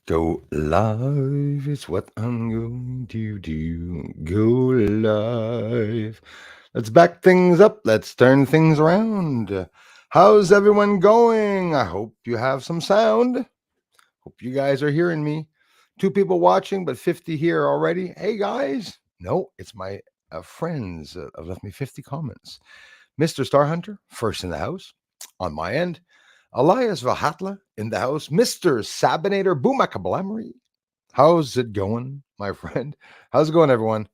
Go live is what I'm going to do. Go live. Let's back things up. Let's turn things around. How's everyone going? I hope you have some sound. Hope you guys are hearing me. Two people watching, but 50 here already. Hey guys. No, it's my friends have left me 50 comments. Mr. Star Hunter, first in the house. On my end, Elias Vahatla in the house. Mr. Sabinator Boomakablamri. How's it going, my friend? How's it going, everyone?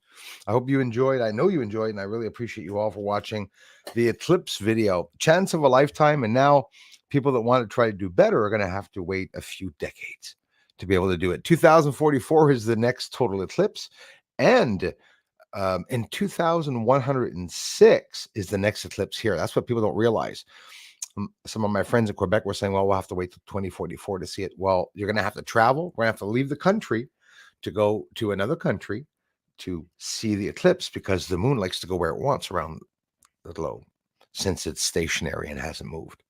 I hope you enjoyed. I know you enjoyed, and I really appreciate you all for watching the Eclipse video. Chance of a lifetime, and now people that want to try to do better are going to have to wait a few decades to be able to do it. 2044 is the next total eclipse, and in 2106 is the next eclipse here. That's what people don't realize. Some of my friends in Quebec were saying, well, we'll have to wait till 2044 to see it. Well, you're going to have to travel. We're going to have to leave the country to go to another country to see the eclipse because the moon likes to go where it wants around the globe since it's stationary and hasn't moved.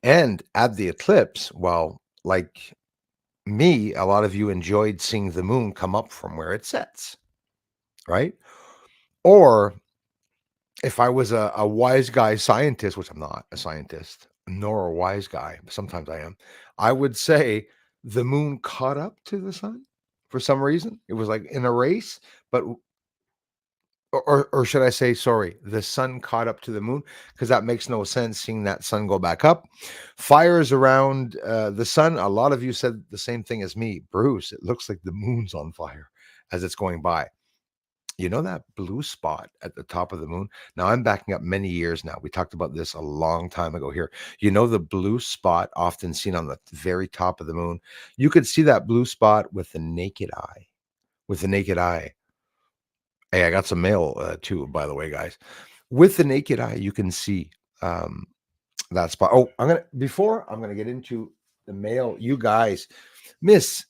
And at the eclipse, well, like me, a lot of you enjoyed seeing the moon come up from where it sets, right? Or if I was a wise guy scientist, which I'm not a scientist, nor a wise guy, sometimes I am, I would say the moon caught up to the sun for some reason. It was like in a race, but or should I say, sorry, the sun caught up to the moon because that makes no sense seeing that sun go back up. Fires around the sun. A lot of you said the same thing as me, Bruce. It looks like the moon's on fire as it's going by. You know that blue spot at the top of the moon? Now I'm backing up many years now. We talked about this a long time ago here. You know the blue spot often seen on the very top of the moon? You could see that blue spot with the naked eye. With the naked eye. Hey, I got some mail too, by the way, guys. With the naked eye, you can see um, that spot. Oh, I'm gonna get into the mail. You guys, Miss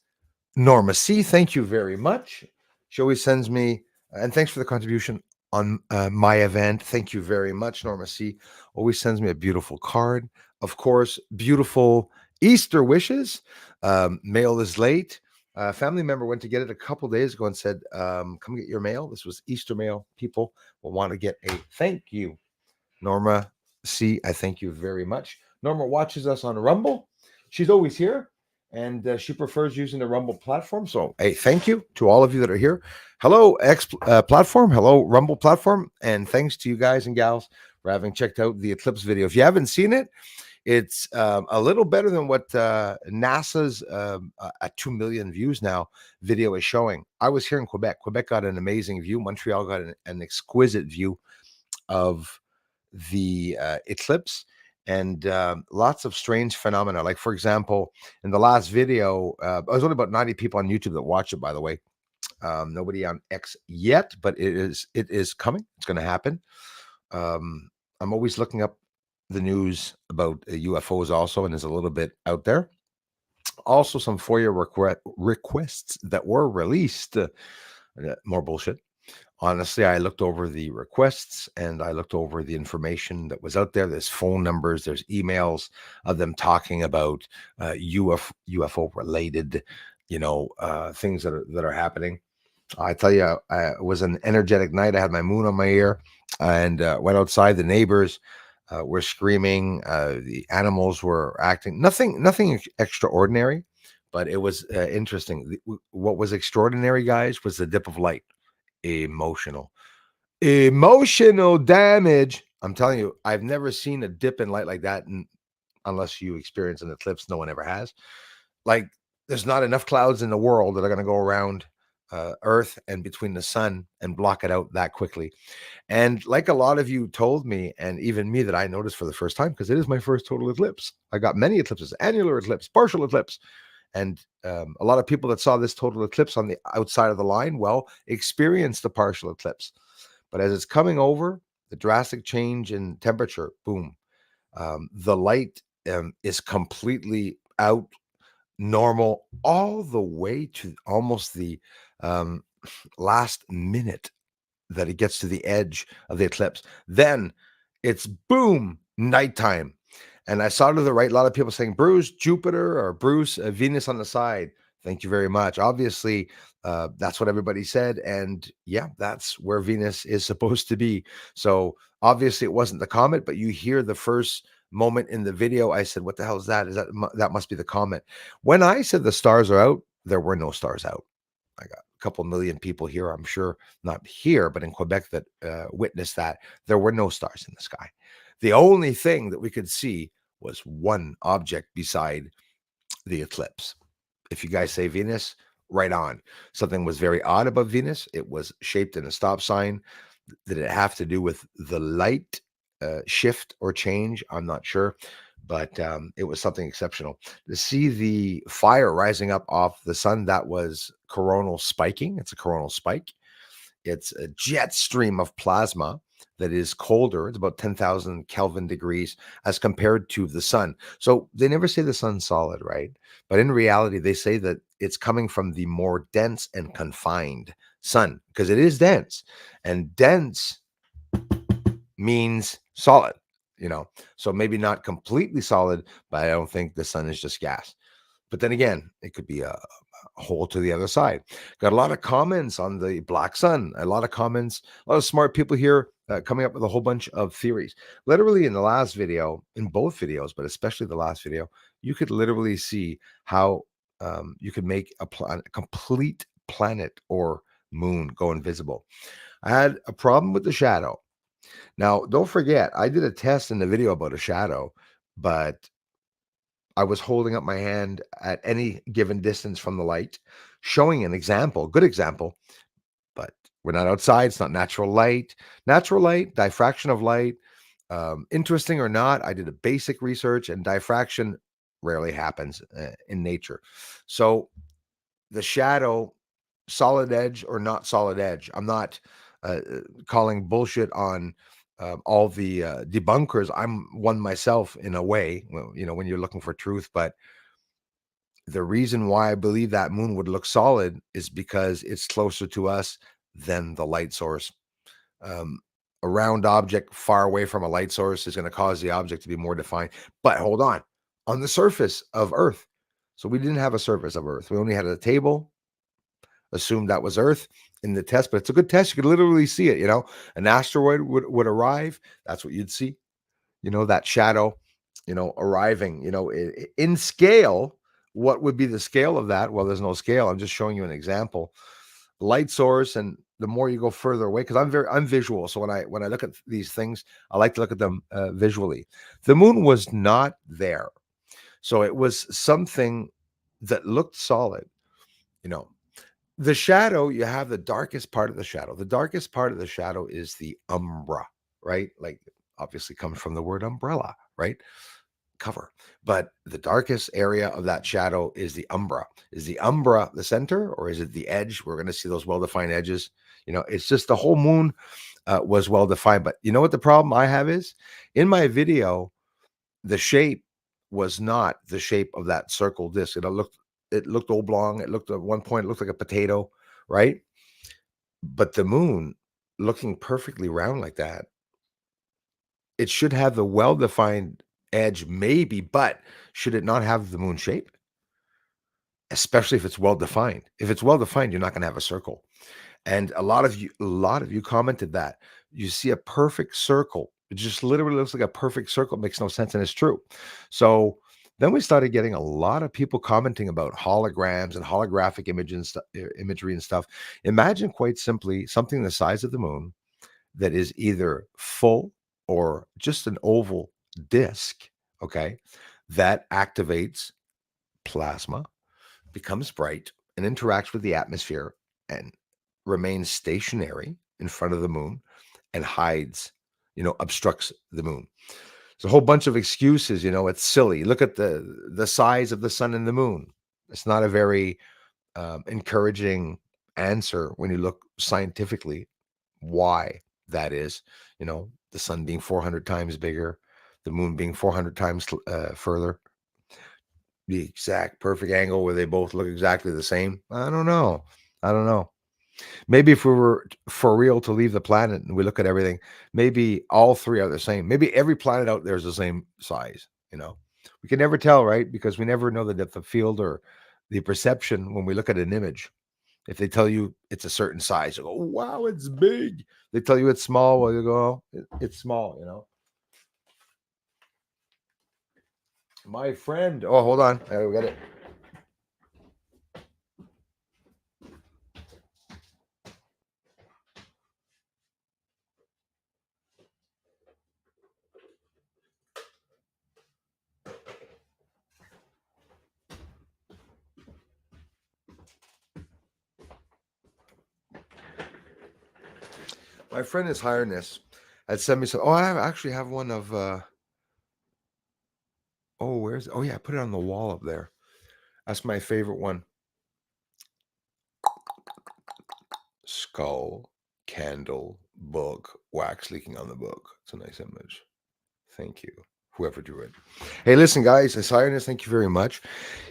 Norma C, thank you very much. She always sends me, and thanks for the contribution on my event. Thank you very much, Norma C. Always sends me a beautiful card. Of course, beautiful Easter wishes. Mail is late. A family member went to get it a couple days ago and said, come get your mail. This was Easter mail. People will want to get a thank you. Norma C, I thank you very much. Norma watches us on Rumble. She's always here and she prefers using the Rumble platform. So, hey, thank you to all of you that are here. Hello, X platform. Hello, Rumble platform. And thanks to you guys and gals for having checked out the Eclipse video. If you haven't seen it, it's a little better than what NASA's at 2 million views now video is showing. I was here in Quebec. Quebec got an amazing view. Montreal got an exquisite view of the eclipse and lots of strange phenomena. Like, for example, in the last video, there's only about 90 people on YouTube that watch it, by the way. Nobody on X yet, but it is coming. It's going to happen. I'm always looking up the news about UFOs also, and there's a little bit out there. Also, some FOIA requests that were released. More bullshit. Honestly, I looked over the requests and I looked over the information that was out there. There's phone numbers, there's emails of them talking about UFO related, things that are happening. I tell you, it was an energetic night. I had my moon on my ear and went outside. The neighbors were screaming. The animals were acting. Nothing extraordinary, but it was interesting. What was extraordinary, guys, was the dip of light. Emotional damage. I'm telling you, I've never seen a dip in light like that, unless you experience an eclipse. No one ever has. Like, there's not enough clouds in the world that are going to go around Earth and between the sun and block it out that quickly. And like a lot of you told me, and even me, that I noticed for the first time, because it is my first total eclipse. I got many eclipses: annular eclipse, partial eclipse. And a lot of people that saw this total eclipse on the outside of the line, well, experienced the partial eclipse. But as it's coming over, the drastic change in temperature, boom, the light is completely out normal all the way to almost the last minute that it gets to the edge of the eclipse. Then it's boom, nighttime. And I saw to the right, a lot of people saying Bruce, Jupiter, or Bruce, Venus on the side. Thank you very much. Obviously, that's what everybody said. And yeah, that's where Venus is supposed to be. So obviously, it wasn't the comet, but you hear the first moment in the video. I said, what the hell is that? That must be the comet. When I said the stars are out, there were no stars out. I got a couple million people here, I'm sure, not here, but in Quebec that witnessed that. There were no stars in the sky. The only thing that we could see was one object beside the eclipse. If you guys say Venus, right on. Something was very odd about Venus. It was shaped in a stop sign. Did it have to do with the light shift or change? I'm not sure, but it was something exceptional. To see the fire rising up off the sun, that was coronal spiking. It's a coronal spike. It's a jet stream of plasma that is colder. It's about 10,000 Kelvin degrees as compared to the sun. So they never say the sun's solid, right? But in reality, they say that it's coming from the more dense and confined sun because it is dense. And dense means solid, you know. So maybe not completely solid, but I don't think the sun is just gas. But then again, it could be a hole to the other side. Got a lot of comments on the black sun, a lot of comments, a lot of smart people here coming up with a whole bunch of theories. Literally in the last video, in both videos, but especially the last video, you could literally see how you could make a complete planet or moon go invisible. I had a problem with the shadow. Now, don't forget, I did a test in the video about a shadow, but I was holding up my hand at any given distance from the light, showing an example, good example, but we're not outside. It's not natural light. Natural light, diffraction of light, interesting or not, I did a basic research and diffraction rarely happens in nature. So the shadow, solid edge or not solid edge. I'm not calling bullshit on all the debunkers. I'm one myself in a way, well, you know, when you're looking for truth. But the reason why I believe that moon would look solid is because it's closer to us than the light source. Um, a round object far away from a light source is going to cause the object to be more defined. But hold on the surface of Earth. So we didn't have a surface of Earth. We only had a table. Assumed that was Earth in the test, but it's a good test. You could literally see it. You know, an asteroid would arrive. That's what you'd see. You know, that shadow, you know, arriving, you know, in scale. What would be the scale of that? Well, there's no scale. I'm just showing you an example. Light source, and the more you go further away, because I'm visual. So when I look at these things, I like to look at them visually. The moon was not there, so it was something that looked solid. You know, the shadow, you have the darkest part of the shadow. The darkest part of the shadow is the umbra, right? Like obviously comes from the word umbrella, right? Cover. But the darkest area of that shadow is the umbra. Is the umbra the center or is it the edge? We're going to see those well-defined edges. You know, it's just the whole moon was well-defined. But you know what the problem I have is in my video, the shape was not the shape of that circle disc. It looked oblong. It looked at one point, it looked like a potato, right? But the moon looking perfectly round like that, it should have the well-defined edge, maybe, but should it not have the moon shape? Especially if it's well-defined. If it's well-defined, you're not going to have a circle. And a lot of you commented that you see a perfect circle. It just literally looks like a perfect circle. It makes no sense, and it's true. So then we started getting a lot of people commenting about holograms and holographic imagery and stuff. Imagine quite simply something the size of the moon that is either full or just an oval disc, okay, that activates plasma, becomes bright, and interacts with the atmosphere and remains stationary in front of the moon and hides, you know, obstructs the moon. It's a whole bunch of excuses, you know, it's silly. Look at the size of the sun and the moon. It's not a very encouraging answer when you look scientifically why that is. You know, the sun being 400 times bigger, the moon being 400 times further, the exact perfect angle where they both look exactly the same. I don't know. I don't know. Maybe if we were for real to leave the planet and we look at everything, maybe all three are the same. Maybe every planet out there is the same size. You know, we can never tell, right? Because we never know the depth of field or the perception when we look at an image. If they tell you it's a certain size, you go, oh, wow, it's big. They tell you it's small, well, you go, oh, it's small, you know. My friend, oh, hold on. I got it. My friend is Highness had sent me some. Oh, actually have one of. Oh, where's? Oh yeah, I put it on the wall up there. That's my favorite one. Skull, candle, book, wax leaking on the book. It's a nice image. Thank you, whoever drew it. Hey, listen, guys, His Highness, thank you very much.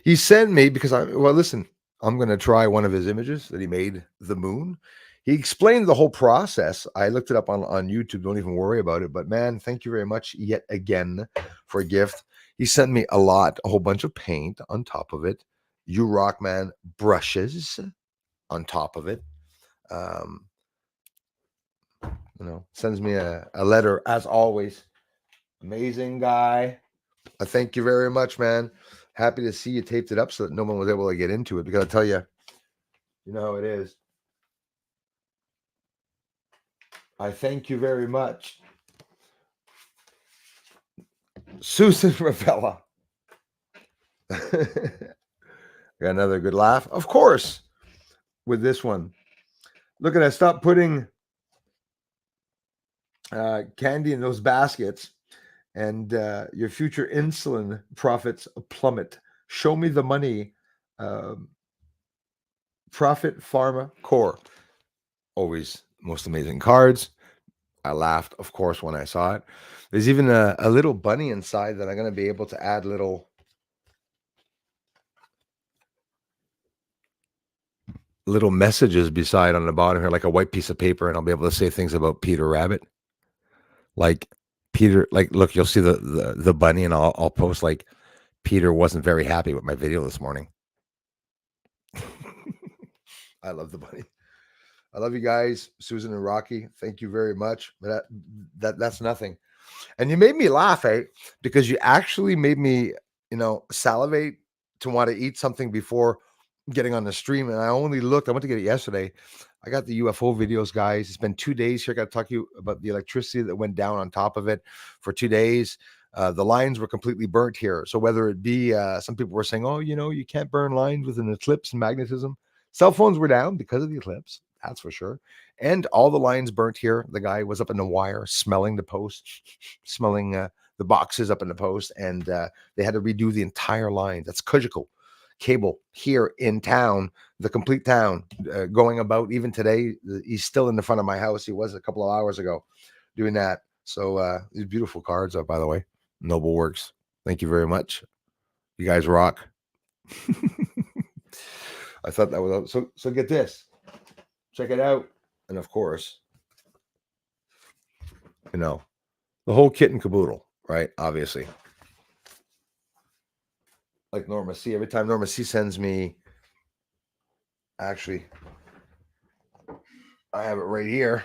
He sent me because listen, I'm going to try one of his images that he made, the moon. He explained the whole process. I looked it up on YouTube. Don't even worry about it. But man, thank you very much yet again for a gift. He sent me a whole bunch of paint on top of it. You rock, man. Brushes on top of it. Um, sends me a letter as always. Amazing guy. I thank you very much, man. Happy to see you taped it up so that no one was able to get into it, because I tell you, you know how it is. I thank you very much. Susan Ravella. Got another good laugh. Of course, with this one. Look at that. Stop putting candy in those baskets, and your future insulin profits plummet. Show me the money. Profit Pharma Core. Always most amazing cards. I laughed, of course, when I saw it. There's even a little bunny inside that I'm going to be able to add little messages beside on the bottom here, like a white piece of paper, and I'll be able to say things about Peter Rabbit. Like Peter, like, look, you'll see the bunny, and I'll post like, Peter wasn't very happy with my video this morning. I love the bunny. I love you guys, Susan and Rocky. Thank you very much. But that's nothing. And you made me laugh, eh? Because you actually made me, salivate to want to eat something before getting on the stream. And I only looked, I went to get it yesterday. I got the UFO videos, guys. It's been 2 days here. I got to talk to you about the electricity that went down on top of it for 2 days. The lines were completely burnt here. So whether it be, some people were saying, oh, you can't burn lines with an eclipse and magnetism. Cell phones were down because of the eclipse. That's for sure. And all the lines burnt here. The guy was up in the wire, smelling the post, smelling the boxes up in the post. And they had to redo the entire line. That's Kujiko cable here in town, the complete town, going about. Even today, he's still in the front of my house. He was a couple of hours ago doing that. So these beautiful cards are, by the way, Noble Works. Thank you very much. You guys rock. I thought that was so get this. Check it out. And of course, the whole kit and caboodle, right? Obviously. Like Norma C. Every time Norma C sends me, actually, I have it right here.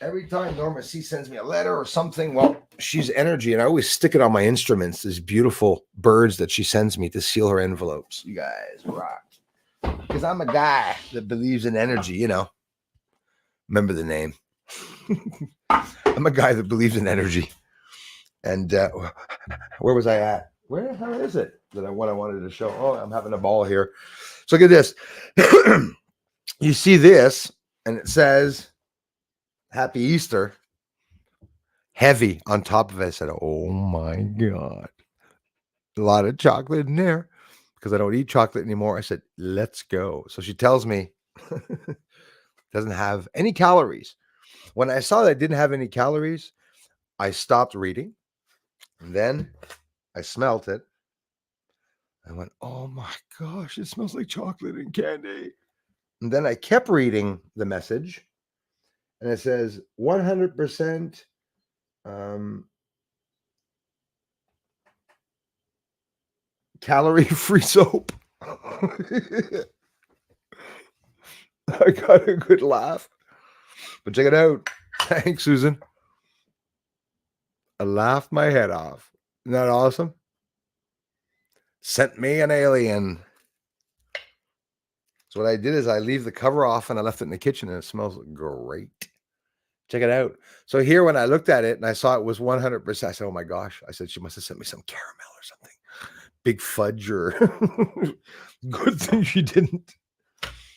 Every time Norma C sends me a letter or something, well, she's energy, and I always stick it on my instruments, these beautiful birds that she sends me to seal her envelopes. You guys rock. Because I'm a guy that believes in energy, Remember the name. I'm a guy that believes in energy. And where was I at? Where the hell is it what I wanted to show? Oh, I'm having a ball here. So look at this. You see this, and it says, Happy Easter. Heavy on top of it. I said, oh my God. A lot of chocolate in there because I don't eat chocolate anymore. I said, let's go. So she tells me doesn't have any calories. When I saw that it didn't have any calories, I stopped reading. And then I smelt it. I went, oh my gosh, it smells like chocolate and candy. And then I kept reading the message, and it says 100% Calorie-free soap. I got a good laugh. But check it out. Thanks, Susan. I laughed my head off. Isn't that awesome? Sent me an alien. So what I did is I leave the cover off and I left it in the kitchen and it smells great. Check it out. So here, when I looked at it and I saw it was 100%, I said, oh my gosh. I said, she must have sent me some caramel or something. Big fudge or good thing she didn't.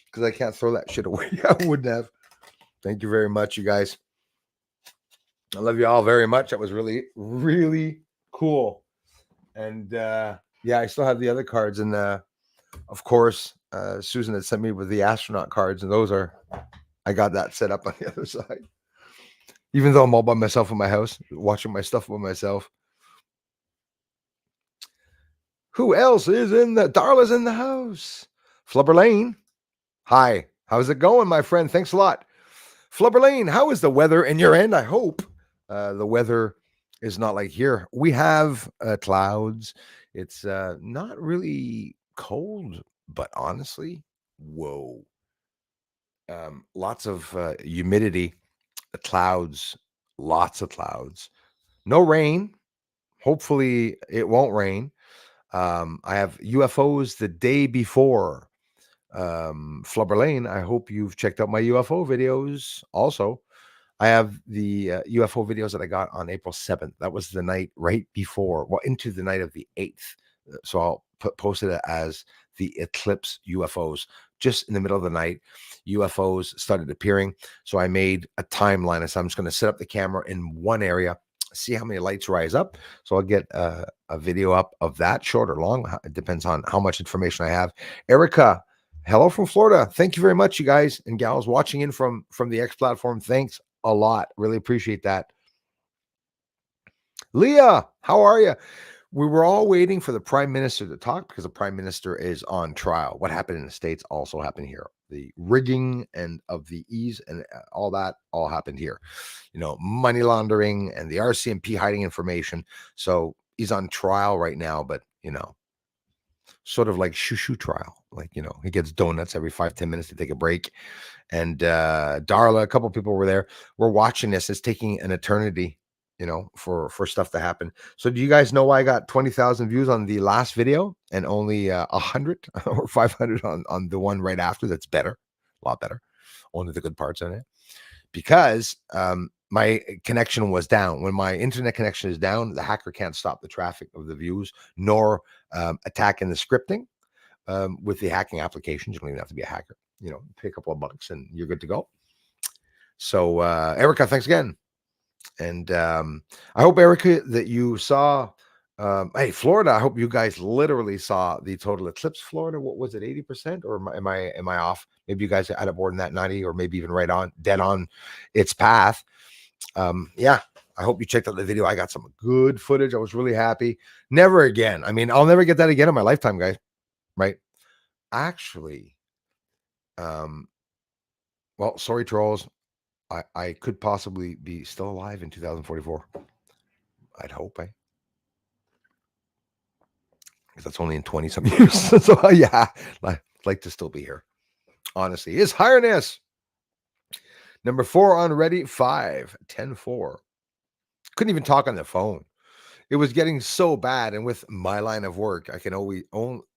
Because I can't throw that shit away. I wouldn't have. Thank you very much, you guys. I love you all very much. That was really, really cool. And yeah, I still have the other cards. And of course, Susan had sent me with the astronaut cards. And those are, I got that set up on the other side. Even though I'm all by myself in my house, watching my stuff by myself. Who else is in the, Darla's in the house. Flubber Lane. Hi, how's it going, my friend? Thanks a lot. Flubber Lane, how is the weather in your end? I hope the weather is not like here. We have clouds. It's not really cold, but honestly, whoa. Lots of humidity, clouds, lots of clouds. No rain. Hopefully it won't rain. I have UFOs the day before. Flubber Lane, I hope you've checked out my UFO videos also. I have the UFO videos that I got on April 7th. That was the night right before, well, into the night of the 8th. So I'll post it as the Eclipse UFOs. Just in the middle of the night, UFOs started appearing. So I made a timeline. So I'm just going to set up the camera in one area, see how many lights rise up. So I'll get a video up of that, short or long. It depends on how much information I have. Erica, hello from Florida. Thank you very much, you guys and gals watching in from the X platform. Thanks a lot. Really appreciate that. Leah, how are you? We were all waiting for the prime minister to talk because the prime minister is on trial. What happened in the States also happened here. The rigging and of the ease and all that all happened here. You know, money laundering and the RCMP hiding information. So he's on trial right now, but you know, sort of like shoo trial. Like, you know, he gets donuts every 5-10 minutes to take a break. And Darla, a couple of people were there. We're watching this. It's taking an eternity, you know, for stuff to happen. So do you guys know why I got 20,000 views on the last video and only 100 or 500 on the one right after? That's better, a lot better. Only the good parts in it. Because my connection was down. When my internet connection is down, the hacker can't stop the traffic of the views, nor attacking the scripting with the hacking applications. You don't even have to be a hacker. You know, pay a couple of bucks and you're good to go. So Erica, thanks again. And I hope, Erica, that you saw, hey, Florida, I hope you guys literally saw the total eclipse. Florida, what was it, 80%? Or am I off? Maybe you guys had it more than that, 90, or maybe even right on, dead on its path. Yeah, I hope you checked out the video. I got some good footage. I was really happy. Never again. I mean, I'll never get that again in my lifetime, guys. Right? Actually, well, sorry, trolls. I could possibly be still alive in 2044. I'd hope, eh? Because that's only in 20 some years. So yeah, I'd like to still be here. Honestly, His Highness. Number 4 on Ready, 5, 10-4. Couldn't even talk on the phone. It was getting so bad. And with my line of work, I can always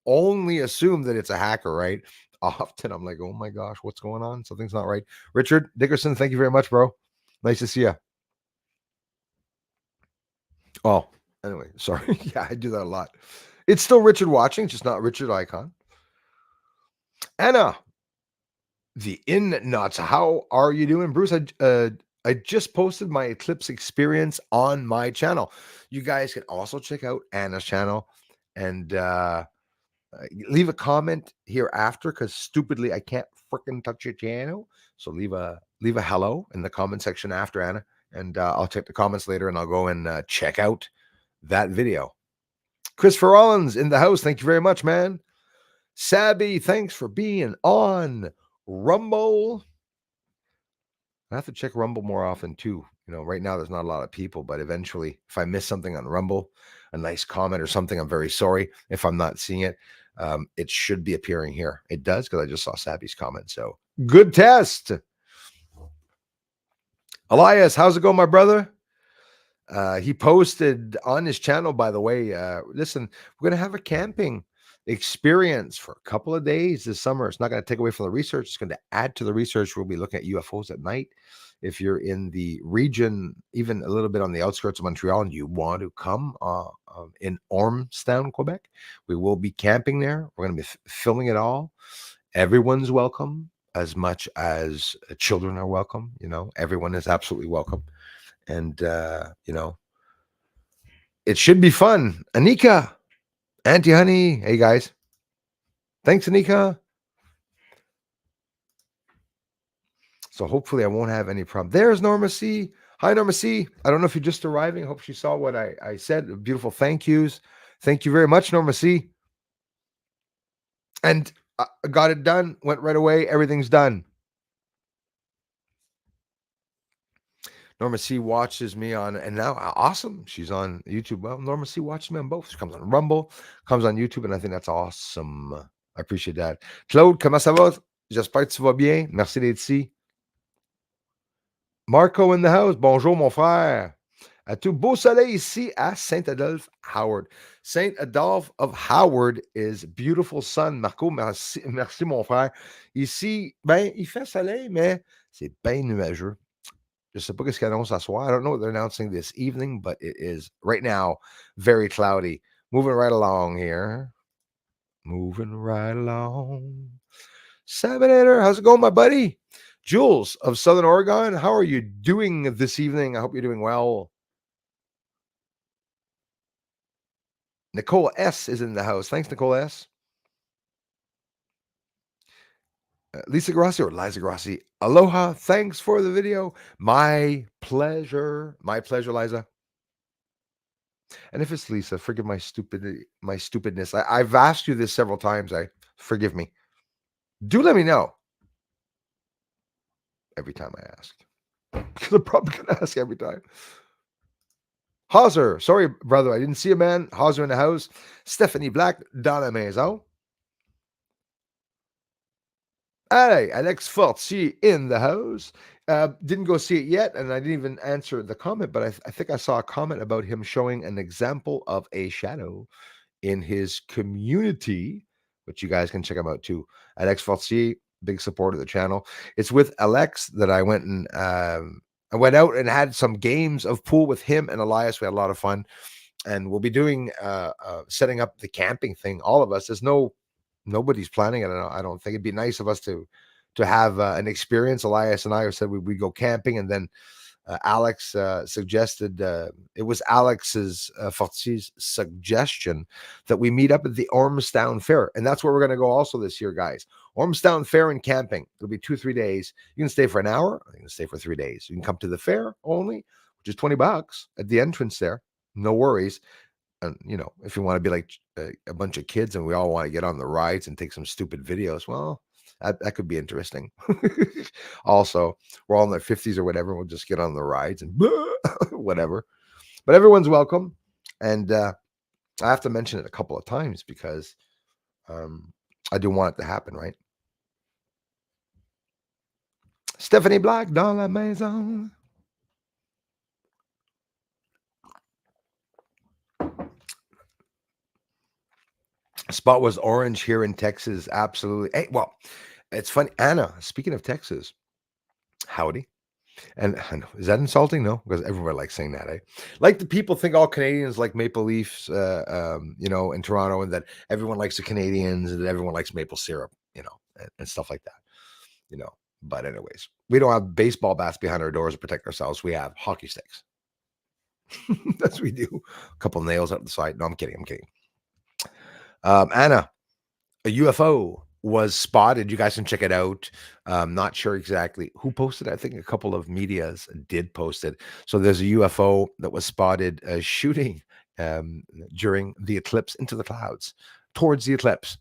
only assume that it's a hacker, right? Often I'm like, oh my gosh, what's going on? Something's not right. Richard Dickerson, thank you very much, bro. Nice to see you. Oh, anyway, sorry. Yeah, I do that a lot. It's still Richard watching, just not Richard Icon. Anna, the in nuts. How are you doing, Bruce? I just posted my Eclipse experience on my channel. You guys can also check out Anna's channel and leave a comment here after, because stupidly I can't freaking touch your channel. So leave a hello in the comment section after, Anna, and I'll check the comments later and I'll go and check out that video. Christopher Rollins in the house. Thank you very much, man. Sabby, thanks for being on Rumble. I have to check Rumble more often too. Right now there's not a lot of people, but eventually, if I miss something on Rumble, a nice comment or something, I'm very sorry if I'm not seeing it. It should be appearing here. It does, because I just saw Sabby's comment. So good test. Elias, how's it going, my brother? He posted on his channel, by the way. Listen, we're going to have a camping experience for a couple of days this summer. It's not going to take away from the research. It's going to add to the research. We'll be looking at UFOs at night. If you're in the region, even a little bit on the outskirts of Montreal, and you want to come in Ormstown, Quebec, we will be camping there. We're going to be filming it all. Everyone's welcome, as much as children are welcome. Everyone is absolutely welcome. And, it should be fun. Anika, Auntie Honey. Hey, guys. Thanks, Anika. So hopefully I won't have any problem. There's Norma C. Hi, Norma C. I don't know if you're just arriving. I hope she saw what I said. Beautiful thank yous. Thank you very much, Norma C. And got it done. Went right away. Everything's done. Norma C watches me on, and now awesome. She's on YouTube. Well, Norma C watches me on both. She comes on Rumble, comes on YouTube, and I think that's awesome. I appreciate that. Claude, comment ça va? J'espère que tu vas bien. Merci d'être ici. Marco in the house. Bonjour, mon frère. À tout beau soleil ici à Saint-Adolphe, Howard. Saint-Adolphe of Howard is beautiful sun. Marco, merci, merci, mon frère. Ici, ben, il fait soleil, mais c'est bien nuageux. Je sais pas qu'est-ce qu'ils annoncent ce soir. I don't know what they're announcing this evening, but it is right now very cloudy. Moving right along here. Moving right along. Sabinator, how's it going, my buddy? Jules of Southern Oregon, how are you doing this evening? I hope you're doing well. Nicole S is in the house. Thanks, Nicole S. Lisa Grassi or Liza Grassi. Aloha. Thanks for the video. My pleasure. My pleasure, Liza. And if it's Lisa, forgive my stupidness. I've asked you this several times. Forgive me. Do let me know. Every time I ask. Because I'm probably going to ask every time. Hauser. Sorry, brother. I didn't see a man. Hauser in the house. Stephanie Black dans la maison. Hey, Alex Fortier in the house. Didn't go see it yet, and I didn't even answer the comment, but I think I saw a comment about him showing an example of a shadow in his community, which you guys can check him out too. Alex Fortier, big supporter of the channel. It's with Alex that I went and I went out and had some games of pool with him and Elias. We had a lot of fun, and we'll be doing setting up the camping thing. All of us. Nobody's planning it. I don't think it'd be nice of us to have an experience. Elias and I said we'd go camping, and then Alex suggested it was Alex's Fortier's suggestion that we meet up at the Ormstown Fair, and that's where we're going to go also this year, guys. Ormstown Fair and camping. It'll be 2-3 days. You can stay for an hour. You can stay for 3 days. You can come to the fair only, which is $20 at the entrance there. No worries. And if you want to be like a bunch of kids and we all want to get on the rides and take some stupid videos, well, that could be interesting. Also, we're all in their 50s or whatever. We'll just get on the rides and whatever. But everyone's welcome. And I have to mention it a couple of times because I do want it to happen, right? Stephanie Black dans la maison. Spot was orange here in Texas. Absolutely. Hey, well, it's funny. Anna, speaking of Texas, howdy. And is that insulting? No, because everybody likes saying that. Like the people think all Canadians like Maple Leafs, in Toronto, and that everyone likes the Canadians and that everyone likes maple syrup, and stuff like that, But anyways, we don't have baseball bats behind our doors to protect ourselves. We have hockey sticks. That's what we do. A couple nails out the side. No, I'm kidding. Anna, a UFO was spotted. You guys can check it out. Not sure exactly who posted it. I think a couple of medias did post it. So there's a UFO that was spotted shooting during the eclipse into the clouds towards the eclipse.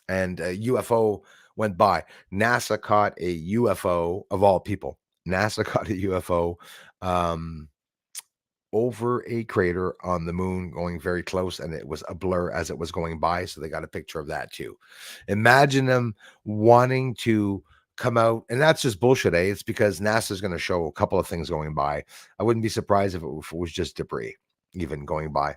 And a UFO went by. NASA caught a UFO of all people. NASA caught a UFO um, over a crater on the moon going very close, and it was a blur as it was going by. So they got a picture of that too. Imagine them wanting to come out, and that's just bullshit, eh? It's because NASA's going to show a couple of things going by. I wouldn't be surprised if it was just debris even going by.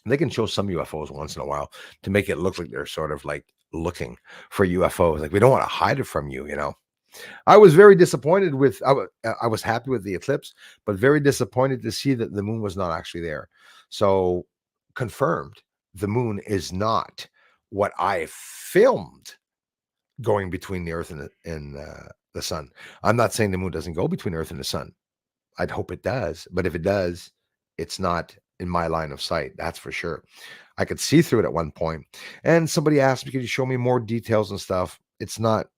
They can show some UFOs once in a while to make it look like they're sort of like looking for UFOs. Like we don't want to hide it from you, you know. I was very disappointed with. I was happy with the eclipse, but very disappointed to see that the moon was not actually there. So confirmed, the moon is not what I filmed going between the Earth and the sun. I'm not saying the moon doesn't go between Earth and the sun. I'd hope it does, but if it does, it's not in my line of sight. That's for sure. I could see through it at one point, and somebody asked me, "Could you show me more details and stuff?" It's not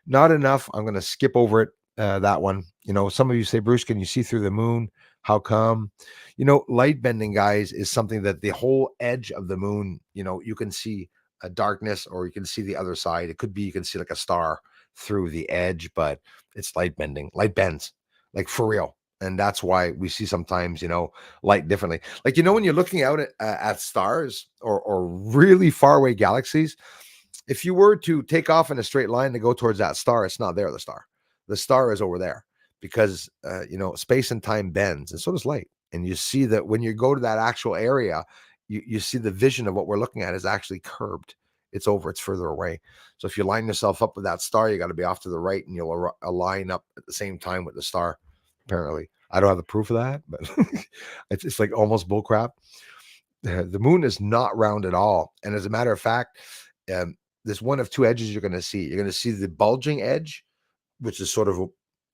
enough. I'm going to skip over it. That one. You know, some of you say, Bruce, can you see through the moon? How come? You know, light bending, guys, is something that the whole edge of the moon, you know, you can see a darkness or you can see the other side. It could be you can see like a star through the edge, but it's light bending. Light bends, like for real. And that's why we see sometimes, you know, light differently. Like, you know, when you're looking out at stars or really far away galaxies, if you were to take off in a straight line to go towards that star, it's not there. The star is over there because you know, space and time bends, and so does light. And you see that when you go to that actual area, you see the vision of what we're looking at is actually curbed. It's over. It's further away. So if you line yourself up with that star, you got to be off to the right, and you'll align up at the same time with the star. Apparently, I don't have the proof of that, but it's like almost bullcrap. The moon is not round at all, and as a matter of fact, um, there's one of two edges you're going to see. You're going to see the bulging edge, which is sort of,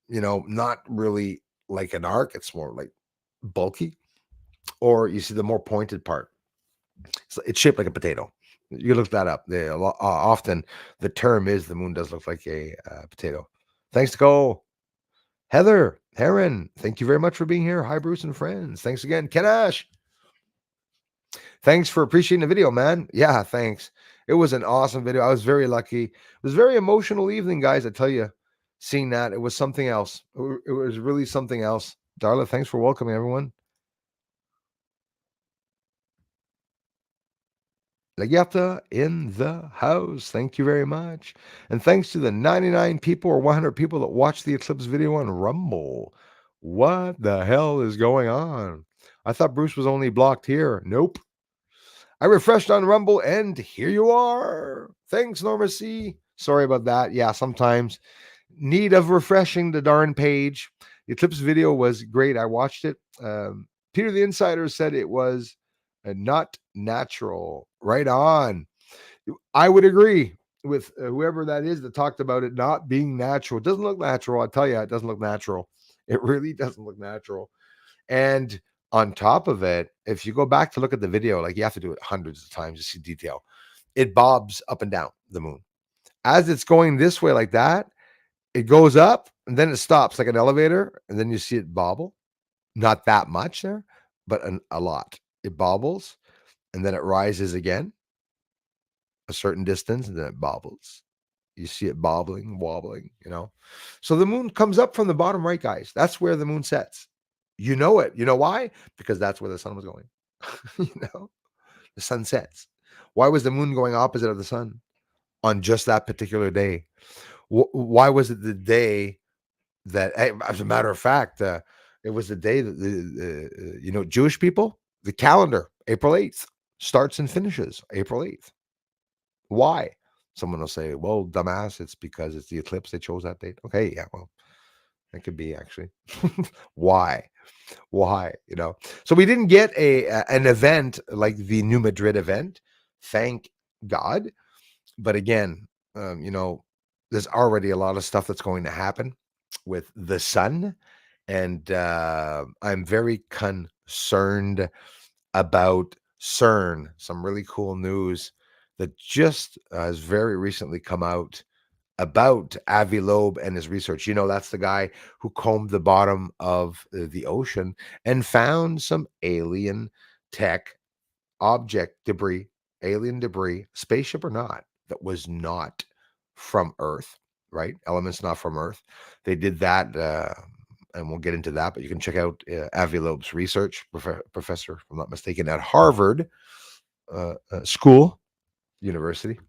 you know, not really like an arc. It's more like bulky, or you see the more pointed part. It's shaped like a potato. You look that up. Often the term is the moon does look like a potato. Thanks to go Heather Heron. Thank you very much for being here. Hi, Bruce and friends. Thanks again, Kenash. Thanks for appreciating the video, man. Yeah, thanks. It was an awesome video. I was very lucky. It was a very emotional evening, guys. I tell you, seeing that, it was something else. It was really something else. Darla, thanks for welcoming everyone. Lagyata in the house. Thank you very much. And thanks to the 99 people or 100 people that watched the Eclipse video on Rumble. What the hell is going on? I thought Bruce was only blocked here. Nope. I refreshed on Rumble and here you are. Thanks, Norma C. Sorry about that. Yeah, sometimes need of refreshing the darn page. The Eclipse video was great. I watched it. Peter the Insider said it was not natural. Right on. I would agree with whoever that is that talked about it not being natural. It doesn't look natural. I'll tell you, it doesn't look natural. It really doesn't look natural. And on top of it, if you go back to look at the video, like you have to do it hundreds of times to see detail, it bobs up and down the moon. As it's going this way like that, it goes up and then it stops like an elevator, and then you see it bobble. Not that much there, but a lot. It bobbles and then it rises again a certain distance and then it bobbles. You see it bobbling, wobbling, you know. So the moon comes up from the bottom right, guys. That's where the moon sets. You know it. You know why? Because that's where the sun was going. You know, the sun sets. Why was the moon going opposite of the sun on just that particular day? Why was it the day that, as a matter of fact, it was the day that you know, Jewish people, the calendar, April 8th, starts and finishes April 8th. Why? Someone will say, well, dumbass, it's because it's the eclipse. They chose that date. Okay, yeah, well, it could be actually. Why? Why? You know, so we didn't get an event like the New Madrid event. Thank God. But again, you know, there's already a lot of stuff that's going to happen with the sun. And I'm very concerned about CERN. Some really cool news that just has very recently come out about Avi Loeb and his research. You know, that's the guy who combed the bottom of the ocean and found some alien tech object debris, alien debris, spaceship or not, that was not from Earth, right? Elements not from Earth. They did that, and we'll get into that. But you can check out Avi Loeb's research, professor, if I'm not mistaken, at Harvard School University.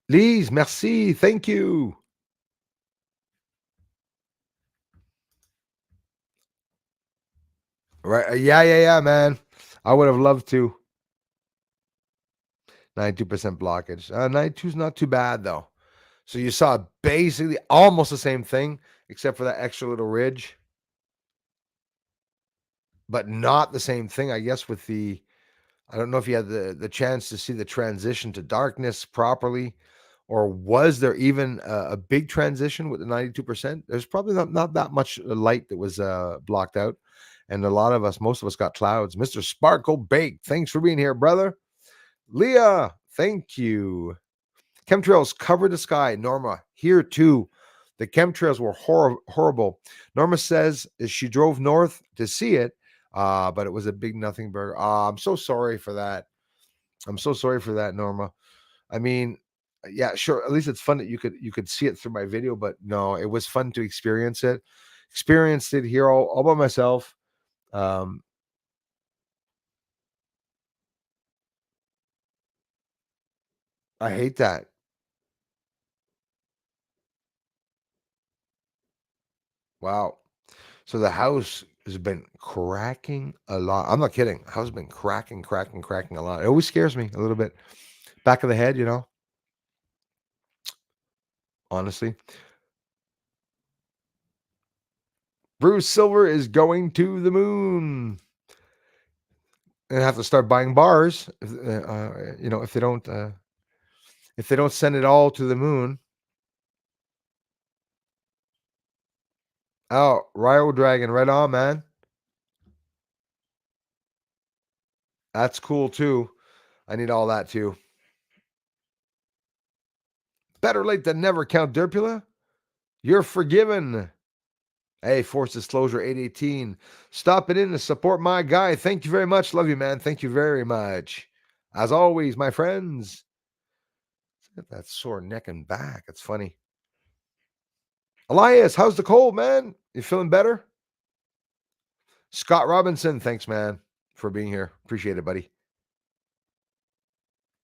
Lise, merci, thank you. Right? Yeah, man. I would have loved to. 92% blockage. 92 is not too bad though. So you saw basically almost the same thing, except for that extra little ridge, but not the same thing, I guess, with the. I don't know if you had the chance to see the transition to darkness properly, or was there even a big transition with the 92%? There's probably not that much light that was blocked out. And a lot of us, most of us got clouds. Mr. Sparkle Bake, thanks for being here, brother. Leah, thank you. Chemtrails covered the sky. Norma, here too. The chemtrails were horrible. Norma says she drove north to see it, but it was a big nothing burger. I'm so sorry for that. I'm so sorry for that, Norma. I mean, yeah, sure. At least it's fun that you could see it through my video, but no, it was fun to experience it. Experienced it here all by myself. Um, I hate that. Wow. So the house has been cracking a lot. I'm not kidding. House has been cracking a lot. It always scares me a little bit. Back of the head, honestly. Bruce Silver is going to the moon. And have to start buying bars if they don't send it all to the moon. Oh, Ryo Dragon, right on, man. That's cool too. I need all that too. Better late than never, Count Derpula. You're forgiven. Hey, Force Disclosure 818. Stopping in to support my guy. Thank you very much. Love you, man. Thank you very much. As always, my friends. Got that sore neck and back. It's funny. Elias, how's the cold, man? You feeling better? Scott Robinson, thanks, man, for being here. Appreciate it, buddy.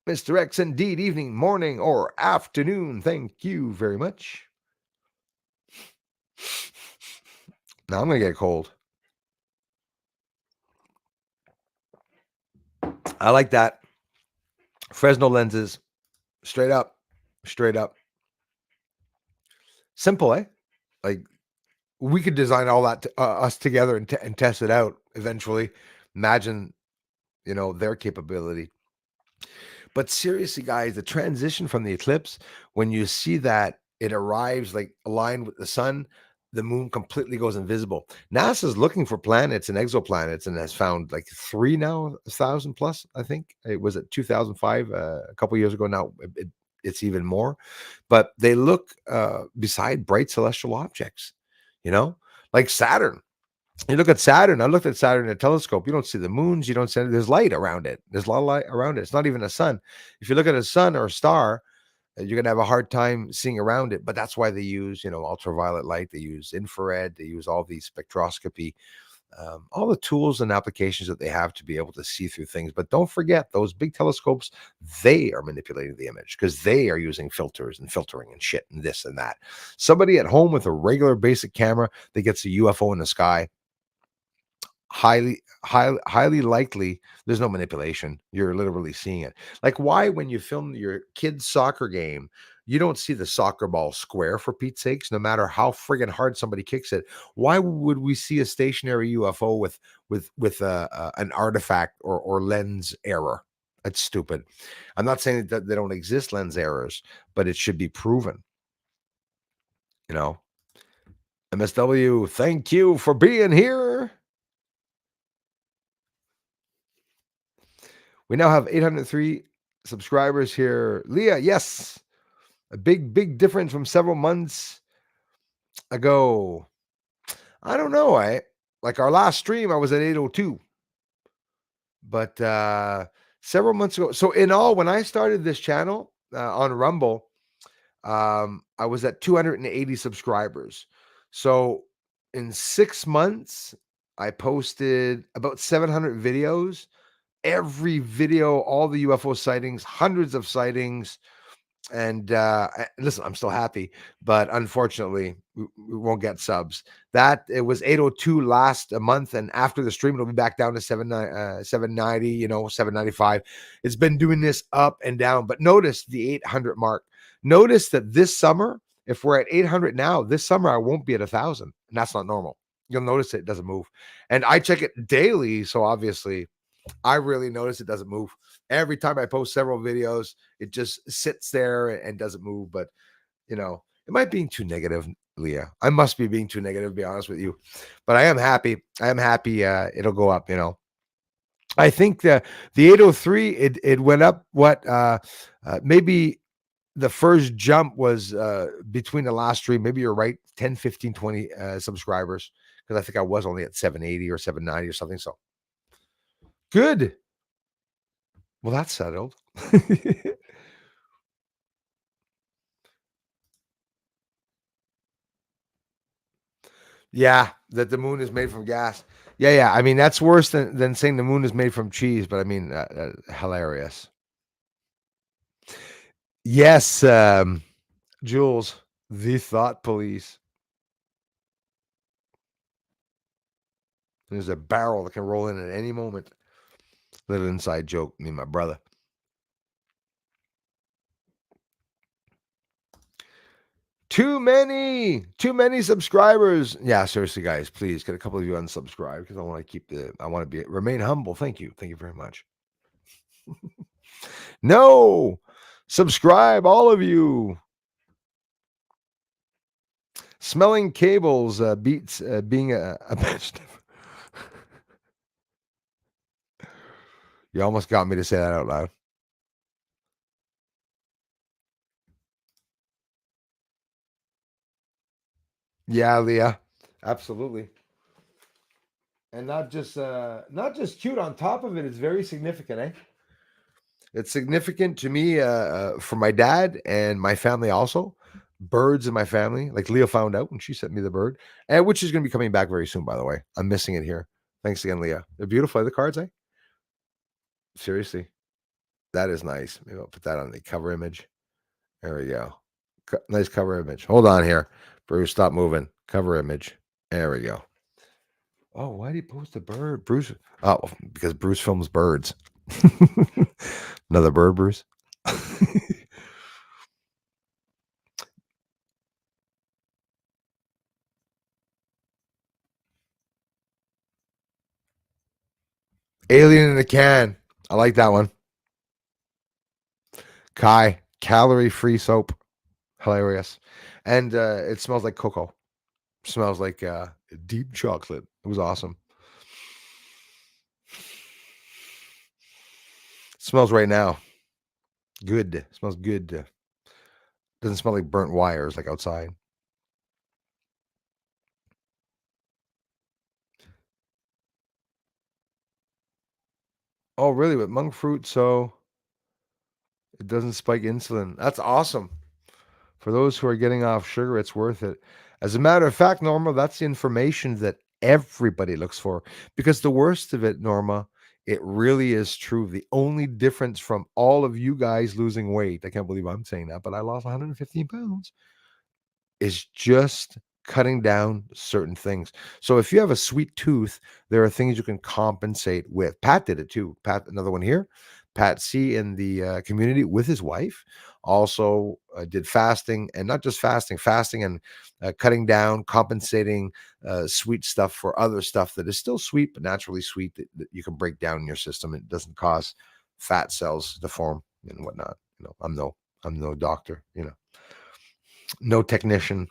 Mr. X, indeed, evening, morning, or afternoon. Thank you very much. Now I'm going to get cold. I like that. Fresnel lenses. Straight up. Straight up. Simple, eh? Like, we could design all that us together and test it out eventually. Imagine, their capability. But seriously, guys, the transition from the eclipse, when you see that it arrives like aligned with the sun, the moon completely goes invisible. NASA's looking for planets and exoplanets and has found like 3 now, 1,000 plus, I think. It was at 2005, a couple years ago now. It's even more. But they look beside bright celestial objects, like Saturn. You look at Saturn. I looked at Saturn in a telescope. You don't see the moons. You don't see. There's light around it. There's a lot of light around it. It's not even a sun. If you look at a sun or a star, you're gonna have a hard time seeing around it. But that's why they use, ultraviolet light. They use infrared. They use all these spectroscopy, all the tools and applications that they have to be able to see through things. But don't forget those big telescopes. They are manipulating the image because they are using filters and filtering and shit and this and that. Somebody at home with a regular basic camera that gets a UFO in the sky, highly likely there's no manipulation. You're literally seeing it. Like, why, when you film your kid's soccer game, you don't see the soccer ball square, for Pete's sakes, no matter how friggin' hard somebody kicks it? Why would we see a stationary UFO with an artifact or lens error? That's stupid. I'm not saying that they don't exist lens errors, but it should be proven. MSW, thank you for being here. We now have 803 subscribers here. Leah, yes. A big difference from several months ago. I don't know. Like our last stream, I was at 802. But several months ago. So in all, when I started this channel, on Rumble, I was at 280 subscribers. So in 6 months, I posted about 700 videos. Every video, all the UFO sightings, hundreds of sightings. And listen, I'm still happy, but unfortunately, we won't get subs. That it was 802 last a month, and after the stream, it'll be back down to 790, 795. It's been doing this up and down, but notice the 800 mark. Notice that this summer, if we're at 800 now, this summer I won't be at 1,000, and that's not normal. You'll notice it doesn't move, and I check it daily, so obviously I really notice it doesn't move. Every time I post several videos, it just sits there and doesn't move. But am I being too negative, Leah? I must be being too negative, to be honest with you. But I am happy. I am happy it'll go up, I think the 803, it went up maybe the first jump was between the last stream. Maybe you're right, 10, 15, 20 subscribers. Because I think I was only at 780 or 790 or something. So good. Well, that's settled. Yeah, that the moon is made from gas. Yeah, yeah. I mean, that's worse than saying the moon is made from cheese, but I mean, hilarious. Yes, Jules, the thought police. There's a barrel that can roll in at any moment. Little inside joke, me and my brother. Too many subscribers. Yeah, seriously, guys, please get a couple of you unsubscribe because I want to remain humble. Thank you. Thank you very much. No, subscribe, all of you. Smelling cables beats being a best. You almost got me to say that out loud. Yeah, Leah, absolutely. And not just cute. On top of it, it's very significant. It's significant to me for my dad and my family also. Birds in my family, like Leah found out when she sent me the bird, and which is going to be coming back very soon. By the way, I'm missing it here. Thanks again, Leah. They're beautiful. The cards, eh? Seriously, that is nice. Maybe I'll put that on the cover image. There we go. Nice cover image. Hold on here. Bruce, stop moving. Cover image. There we go. Oh, why did he post a bird? Bruce. Oh, because Bruce films birds. Another bird, Bruce. Alien in a can. I like that one. Kai, calorie free soap. Hilarious. And it smells like cocoa. Smells like deep chocolate. It was awesome. Smells right now. Good. Smells good. Doesn't smell like burnt wires like outside. Oh, really? With monk fruit, so it doesn't spike insulin. That's awesome. For those who are getting off sugar, it's worth it. As a matter of fact, Norma, that's the information that everybody looks for. Because the worst of it, Norma, it really is true. The only difference from all of you guys losing weight, I can't believe I'm saying that, but I lost 115 pounds, is just cutting down certain things. So if you have a sweet tooth, there are things you can compensate with. Pat did it too. Pat, another one here. Pat C in the community with his wife also did fasting, and not just fasting and cutting down, compensating sweet stuff for other stuff that is still sweet but naturally sweet that you can break down in your system. It doesn't cause fat cells to form and whatnot. I'm no doctor. No technician.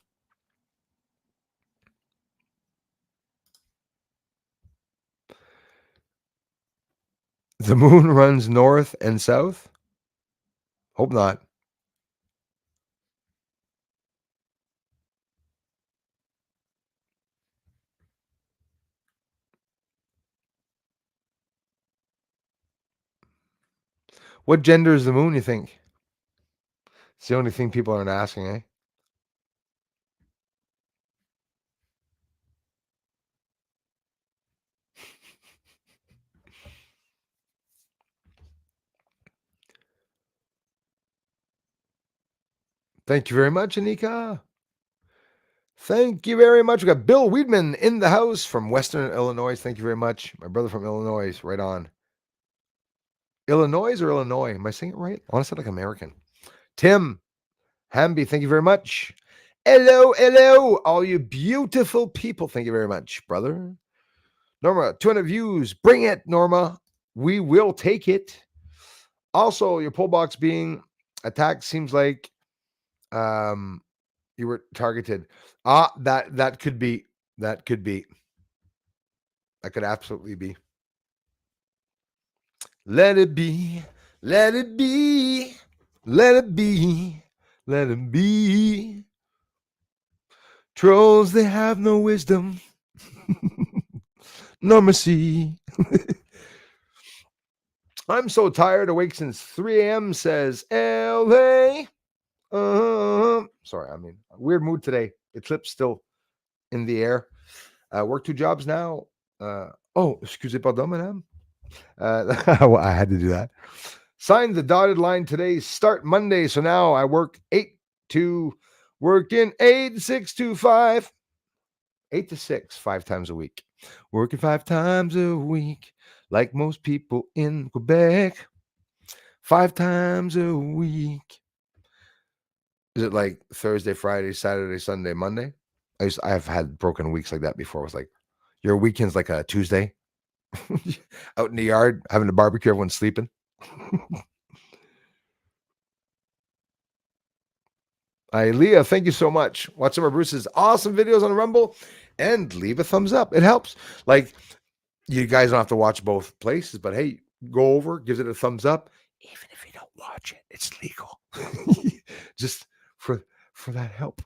The moon runs north and south? Hope not. What gender is the moon, you think? It's the only thing people aren't asking, eh? Thank you very much, Anika. Thank you very much. We got Bill Weedman in the house from Western Illinois. Thank you very much. My brother from Illinois. Right on. Illinois or Illinois? Am I saying it right? I want to sound like American. Tim Hamby, thank you very much. Hello, hello, all you beautiful people. Thank you very much, brother. Norma, 200 views. Bring it, Norma. We will take it. Also, your poll box being attacked seems like you were targeted. That could be. That could be. That could absolutely be. Let it be. Let it be. Let it be. Let it be. Trolls, they have no wisdom. No mercy. I'm so tired. Awake since 3 a.m. says LA. Sorry, I'm in a weird mood today. Eclipse still in the air. Work 2 jobs now. Excusez pardon, madame. Well, I had to do that. Signed the dotted line today. Start Monday. So now I work 8 to 6 to 5. 8 to 6, 5 times a week. Working 5 times a week, like most people in Quebec. 5 times a week. Is it like Thursday, Friday, Saturday, Sunday, Monday? I've had broken weeks like that before. It was like, your weekend's like a Tuesday. Out in the yard, having a barbecue, everyone's sleeping. Leah, thank you so much. Watch some of Bruce's awesome videos on Rumble and leave a thumbs up. It helps. Like, you guys don't have to watch both places, but hey, go over, gives it a thumbs up. Even if you don't watch it, it's legal. Just for that help.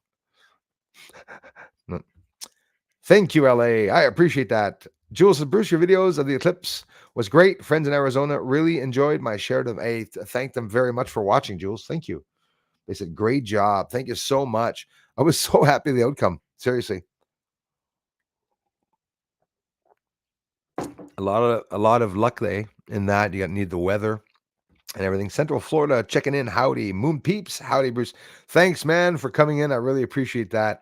Thank you, LA. I appreciate that. Jules and Bruce, your videos of the eclipse was great. Friends in Arizona really enjoyed my share them. I thank them very much for watching, Jules. Thank you. They said, great job. Thank you so much. I was so happy with the outcome. Seriously. A lot of luck there in that. You need the weather and everything. Central Florida checking in. Howdy. Moon Peeps. Howdy, Bruce. Thanks, man, for coming in. I really appreciate that.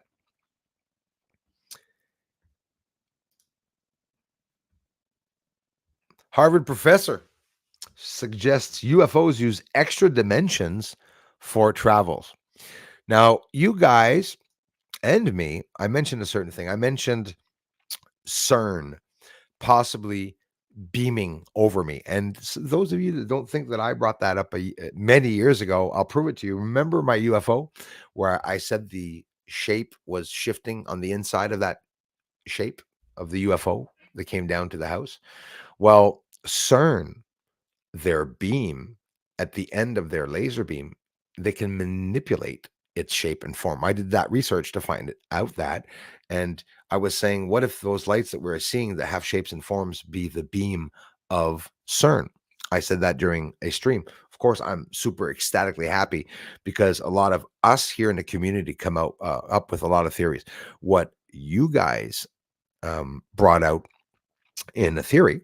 Harvard professor suggests UFOs use extra dimensions for travels. Now, you guys and me, I mentioned a certain thing. I mentioned CERN possibly beaming over me. And those of you that don't think that I brought that up many years ago, I'll prove it to you. Remember my UFO where I said the shape was shifting on the inside of that shape of the UFO that came down to the house? Well, CERN, their beam at the end of their laser beam, they can manipulate its shape and form. I did that research to find out that. And I was saying, what if those lights that we're seeing that have shapes and forms be the beam of CERN? I said that during a stream. Of course, I'm super ecstatically happy because a lot of us here in the community come out up with a lot of theories. What you guys brought out in a theory,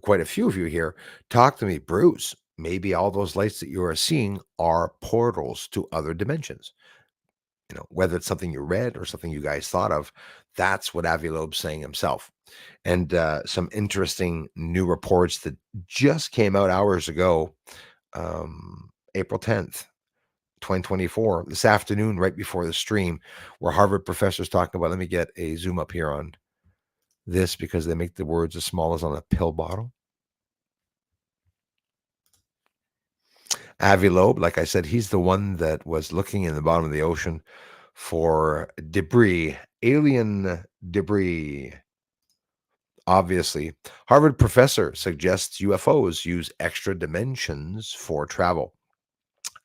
quite a few of you here, talk to me, Bruce. Maybe all those lights that you are seeing are portals to other dimensions. You know, whether it's something you read or something you guys thought of, that's what Avi Loeb's saying himself. And some interesting new reports that just came out hours ago, April 10th, 2024, this afternoon, right before the stream, where Harvard professors talking about, let me get a zoom up here on this because they make the words as small as on a pill bottle. Avi Loeb, like I said, he's the one that was looking in the bottom of the ocean for debris, alien debris. Obviously, Harvard professor suggests UFOs use extra dimensions for travel.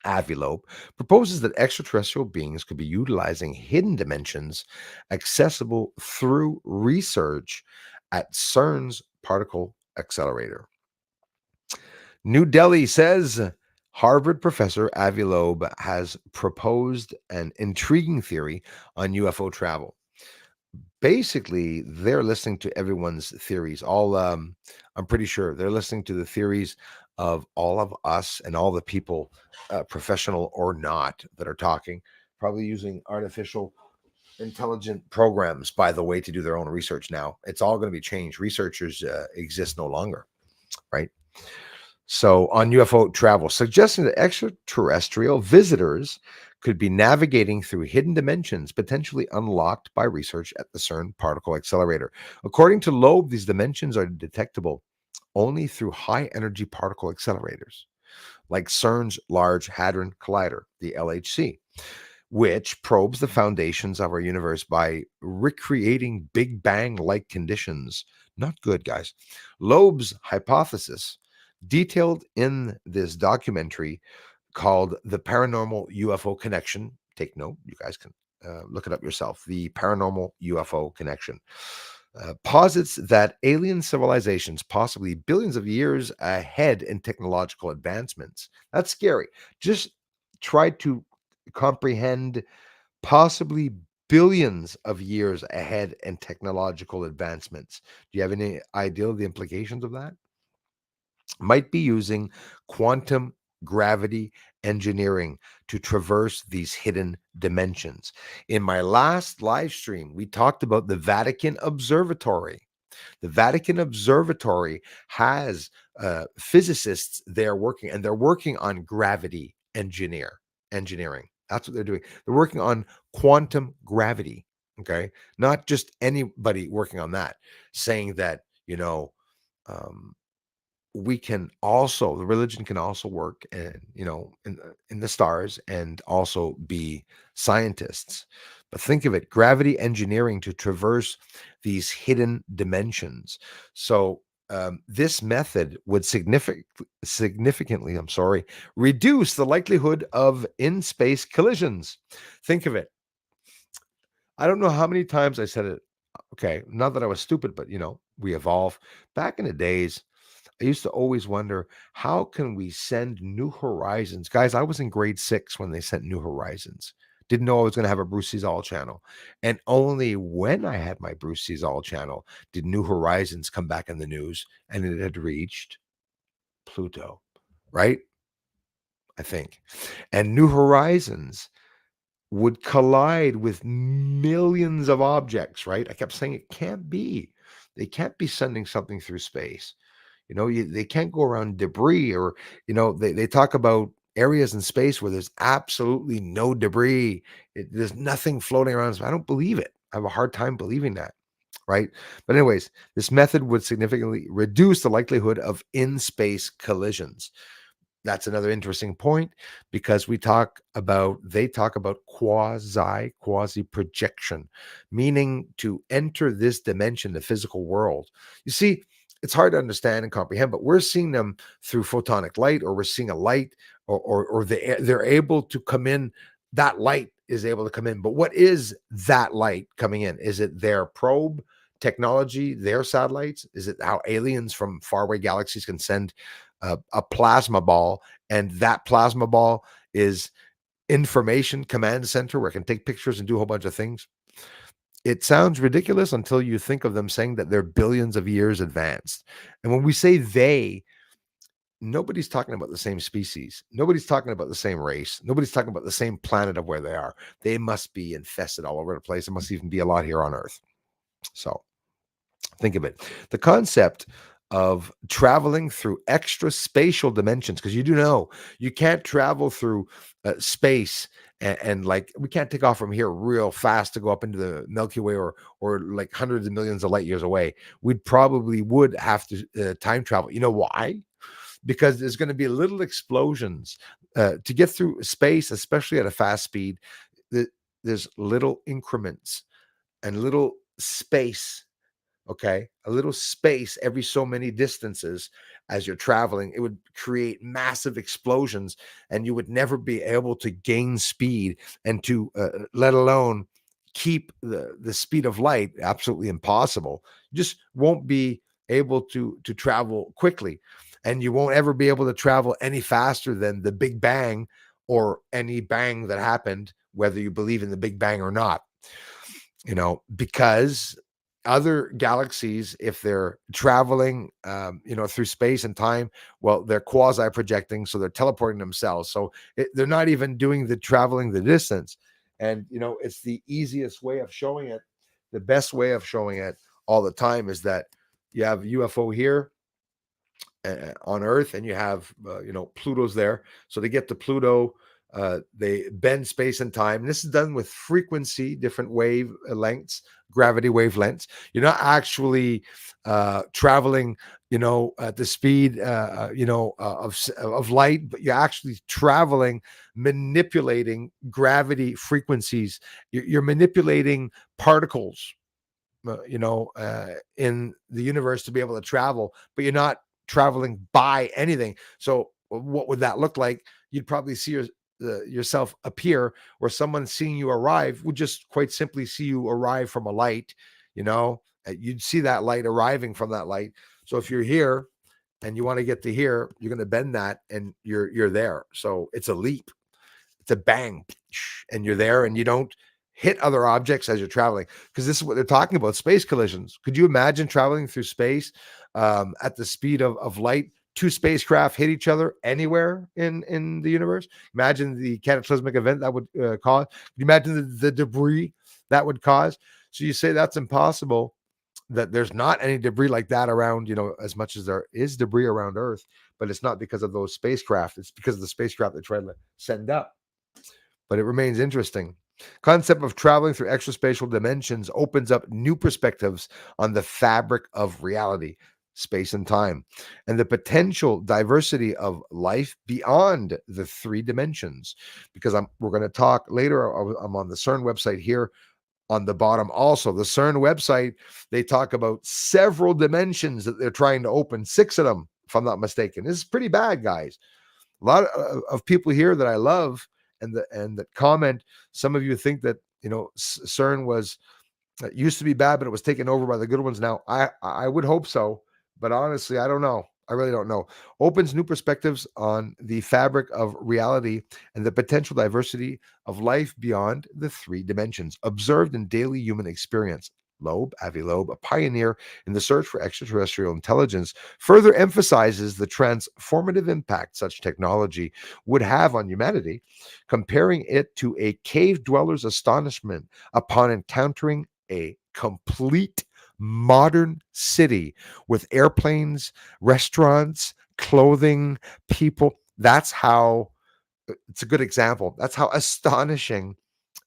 Avi Loeb proposes that extraterrestrial beings could be utilizing hidden dimensions accessible through research at CERN's particle accelerator. New Delhi says, Harvard professor Avi Loeb has proposed an intriguing theory on UFO travel. Basically, they're listening to everyone's theories. I'm pretty sure they're listening to the theories of all of us and all the people, professional or not, that are talking, probably using artificial intelligent programs, by the way, to do their own research now. It's all going to be changed. Researchers exist no longer, right? So, on UFO travel, suggesting that extraterrestrial visitors could be navigating through hidden dimensions, potentially unlocked by research at the CERN particle accelerator. According to Loeb, these dimensions are detectable only through high energy particle accelerators, like CERN's Large Hadron Collider, the LHC, which probes the foundations of our universe by recreating Big Bang like conditions. Not good, guys. Loeb's hypothesis, detailed in this documentary called The Paranormal UFO Connection. Take note, you guys can look it up yourself. The Paranormal UFO Connection posits that alien civilizations, possibly billions of years ahead in technological advancements, that's scary. Just try to comprehend possibly billions of years ahead in technological advancements. Do you have any idea of the implications of that? Might be using quantum gravity engineering to traverse these hidden dimensions. In my last live stream, we talked about the Vatican Observatory. The Vatican Observatory has physicists there working, and they're working on gravity engineering. That's what they're doing. They're working on quantum gravity. Okay, not just anybody working on that, saying that um, we can also the religion can also work and in the stars and also be scientists. But think of it, gravity engineering to traverse these hidden dimensions. So this method would significantly, I'm sorry, reduce the likelihood of in-space collisions. Think of it. I don't know how many times I said it. Okay, not that I was stupid, but we evolve. Back in the days, I used to always wonder, how can we send New Horizons? Guys, I was in grade 6 when they sent New Horizons. Didn't know I was going to have a Bruce All channel. And only when I had my Bruce All channel did New Horizons come back in the news, and it had reached Pluto, right? I think. And New Horizons would collide with millions of objects, right? I kept saying it can't be. They can't be sending something through space. They can't go around debris, or they talk about areas in space where there's absolutely no debris. There's nothing floating around. So I don't believe it. I have a hard time believing that, right? But anyways, this method would significantly reduce the likelihood of in-space collisions. That's another interesting point, because they talk about quasi projection, meaning to enter this dimension, the physical world. You see, it's hard to understand and comprehend, but we're seeing them through photonic light, or we're seeing a light, or they're able to come in. That light is able to come in. But what is that light coming in? Is it their probe technology, their satellites? Is it how aliens from faraway galaxies can send a plasma ball, and that plasma ball is information command center where it can take pictures and do a whole bunch of things? It sounds ridiculous until you think of them saying that they're billions of years advanced. And when we say they, nobody's talking about the same species. Nobody's talking about the same race. Nobody's talking about the same planet of where they are. They must be infested all over the place. There must even be a lot here on Earth. So think of it. The concept of traveling through extra spatial dimensions, because you do know you can't travel through space, and like we can't take off from here real fast to go up into the Milky Way, or like hundreds of millions of light years away. We'd probably would have to time travel. You know why? Because there's going to be little explosions to get through space, especially at a fast speed. There's little increments and little space. Okay, a little space every so many distances as you're traveling, it would create massive explosions, and you would never be able to gain speed, and to let alone keep the speed of light. Absolutely impossible. You just won't be able to travel quickly. and you won't ever be able to travel any faster than the Big Bang or any bang that happened, whether you believe in the Big Bang or not. Because other galaxies, if they're traveling, through space and time, well, they're quasi projecting, so they're teleporting themselves. So they're not even doing the traveling the distance. And, it's the easiest way of showing it. The best way of showing it all the time is that you have UFO here on Earth, and you have Pluto's there. So to get to Pluto, they bend space and time. This is done with frequency, different wave lengths, gravity wavelengths. You're not actually traveling, at the speed, of light, but you're actually traveling, manipulating gravity frequencies. You're manipulating particles, in the universe to be able to travel, but you're not traveling by anything. So what would that look like? You'd probably see yourself appear, or someone seeing you arrive would just quite simply see you arrive from a light. You'd see that light arriving from that light. So if you're here and you want to get to here, you're going to bend that, and you're there. So it's a leap. It's a bang, and you're there, and you don't hit other objects as you're traveling, because this is what they're talking about: space collisions. Could you imagine traveling through space at the speed of light? Two spacecraft hit each other anywhere in the universe. Imagine the cataclysmic event that would cause. Can you imagine the debris that would cause? So you say that's impossible, that there's not any debris like that around, as much as there is debris around Earth, but it's not because of those spacecraft. It's because of the spacecraft they try to send up. But it remains interesting. Concept of traveling through extraspatial dimensions opens up new perspectives on the fabric of reality, space and time, and the potential diversity of life beyond the three dimensions. Because we're going to talk later. I'm on the CERN website here on the bottom. Also, the CERN website, they talk about several dimensions that they're trying to open, 6 of them, if I'm not mistaken. This is pretty bad, guys. A lot of people here that I love and that comment. Some of you think that CERN was used to be bad, but it was taken over by the good ones now. I would hope so, but honestly, I don't know. I really don't know. Opens new perspectives on the fabric of reality and the potential diversity of life beyond the 3 dimensions observed in daily human experience. Avi Loeb, a pioneer in the search for extraterrestrial intelligence, further emphasizes the transformative impact such technology would have on humanity, comparing it to a cave dweller's astonishment upon encountering a complete modern city with airplanes, restaurants, clothing, people. That's how, it's a good example. That's how astonishing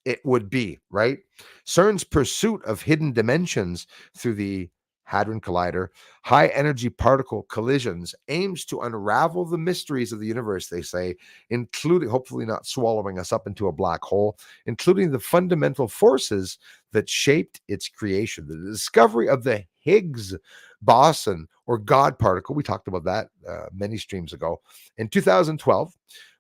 it would be, right? CERN's pursuit of hidden dimensions through the Hadron Collider, high energy particle collisions, aims to unravel the mysteries of the universe, they say, including, hopefully not swallowing us up into a black hole, including the fundamental forces that shaped its creation. The discovery of the Higgs boson, or God particle, we talked about that many streams ago, in 2012,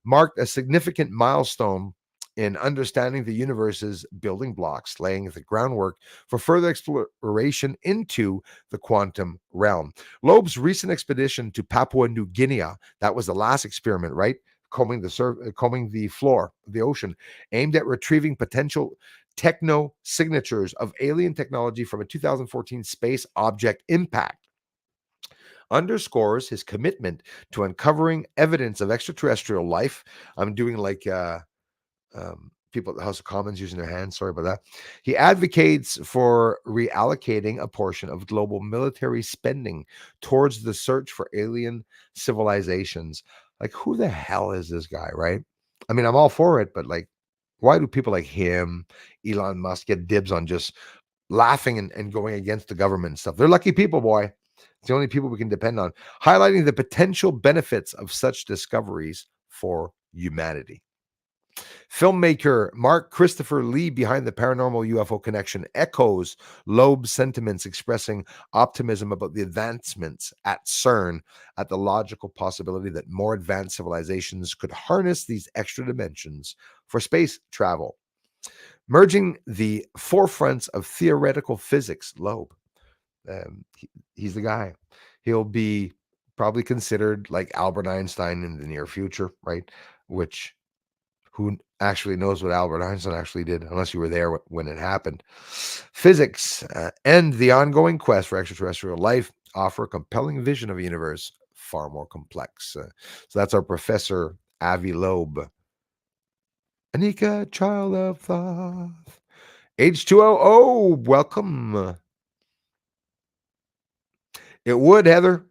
marked a significant milestone in understanding the universe's building blocks, laying the groundwork for further exploration into the quantum realm. Loeb's recent expedition to Papua New Guinea, that was the last experiment, right? Combing the floor of the ocean, aimed at retrieving potential techno signatures of alien technology from a 2014 space object impact, underscores his commitment to uncovering evidence of extraterrestrial life. I'm doing like people at the House of Commons using their hands. Sorry about that. He advocates for reallocating a portion of global military spending towards the search for alien civilizations. Like, who the hell is this guy, right? I mean, I'm all for it, but like, why do people like him, Elon Musk, get dibs on just laughing and going against the government and stuff? They're lucky people, boy. It's the only people we can depend on. Highlighting the potential benefits of such discoveries for humanity. Filmmaker Mark Christopher Lee, behind the Paranormal UFO Connection, echoes Loeb's sentiments, expressing optimism about the advancements at CERN, at the logical possibility that more advanced civilizations could harness these extra dimensions for space travel. Merging the forefronts of theoretical physics, Loeb, he's the guy. He'll be probably considered like Albert Einstein in the near future, right? Which who actually knows what Albert Einstein actually did, unless you were there when it happened. Physics and the ongoing quest for extraterrestrial life offer a compelling vision of a universe far more complex. So that's our Professor Avi Loeb. Anika, child of thought. H2O, welcome. It would, Heather,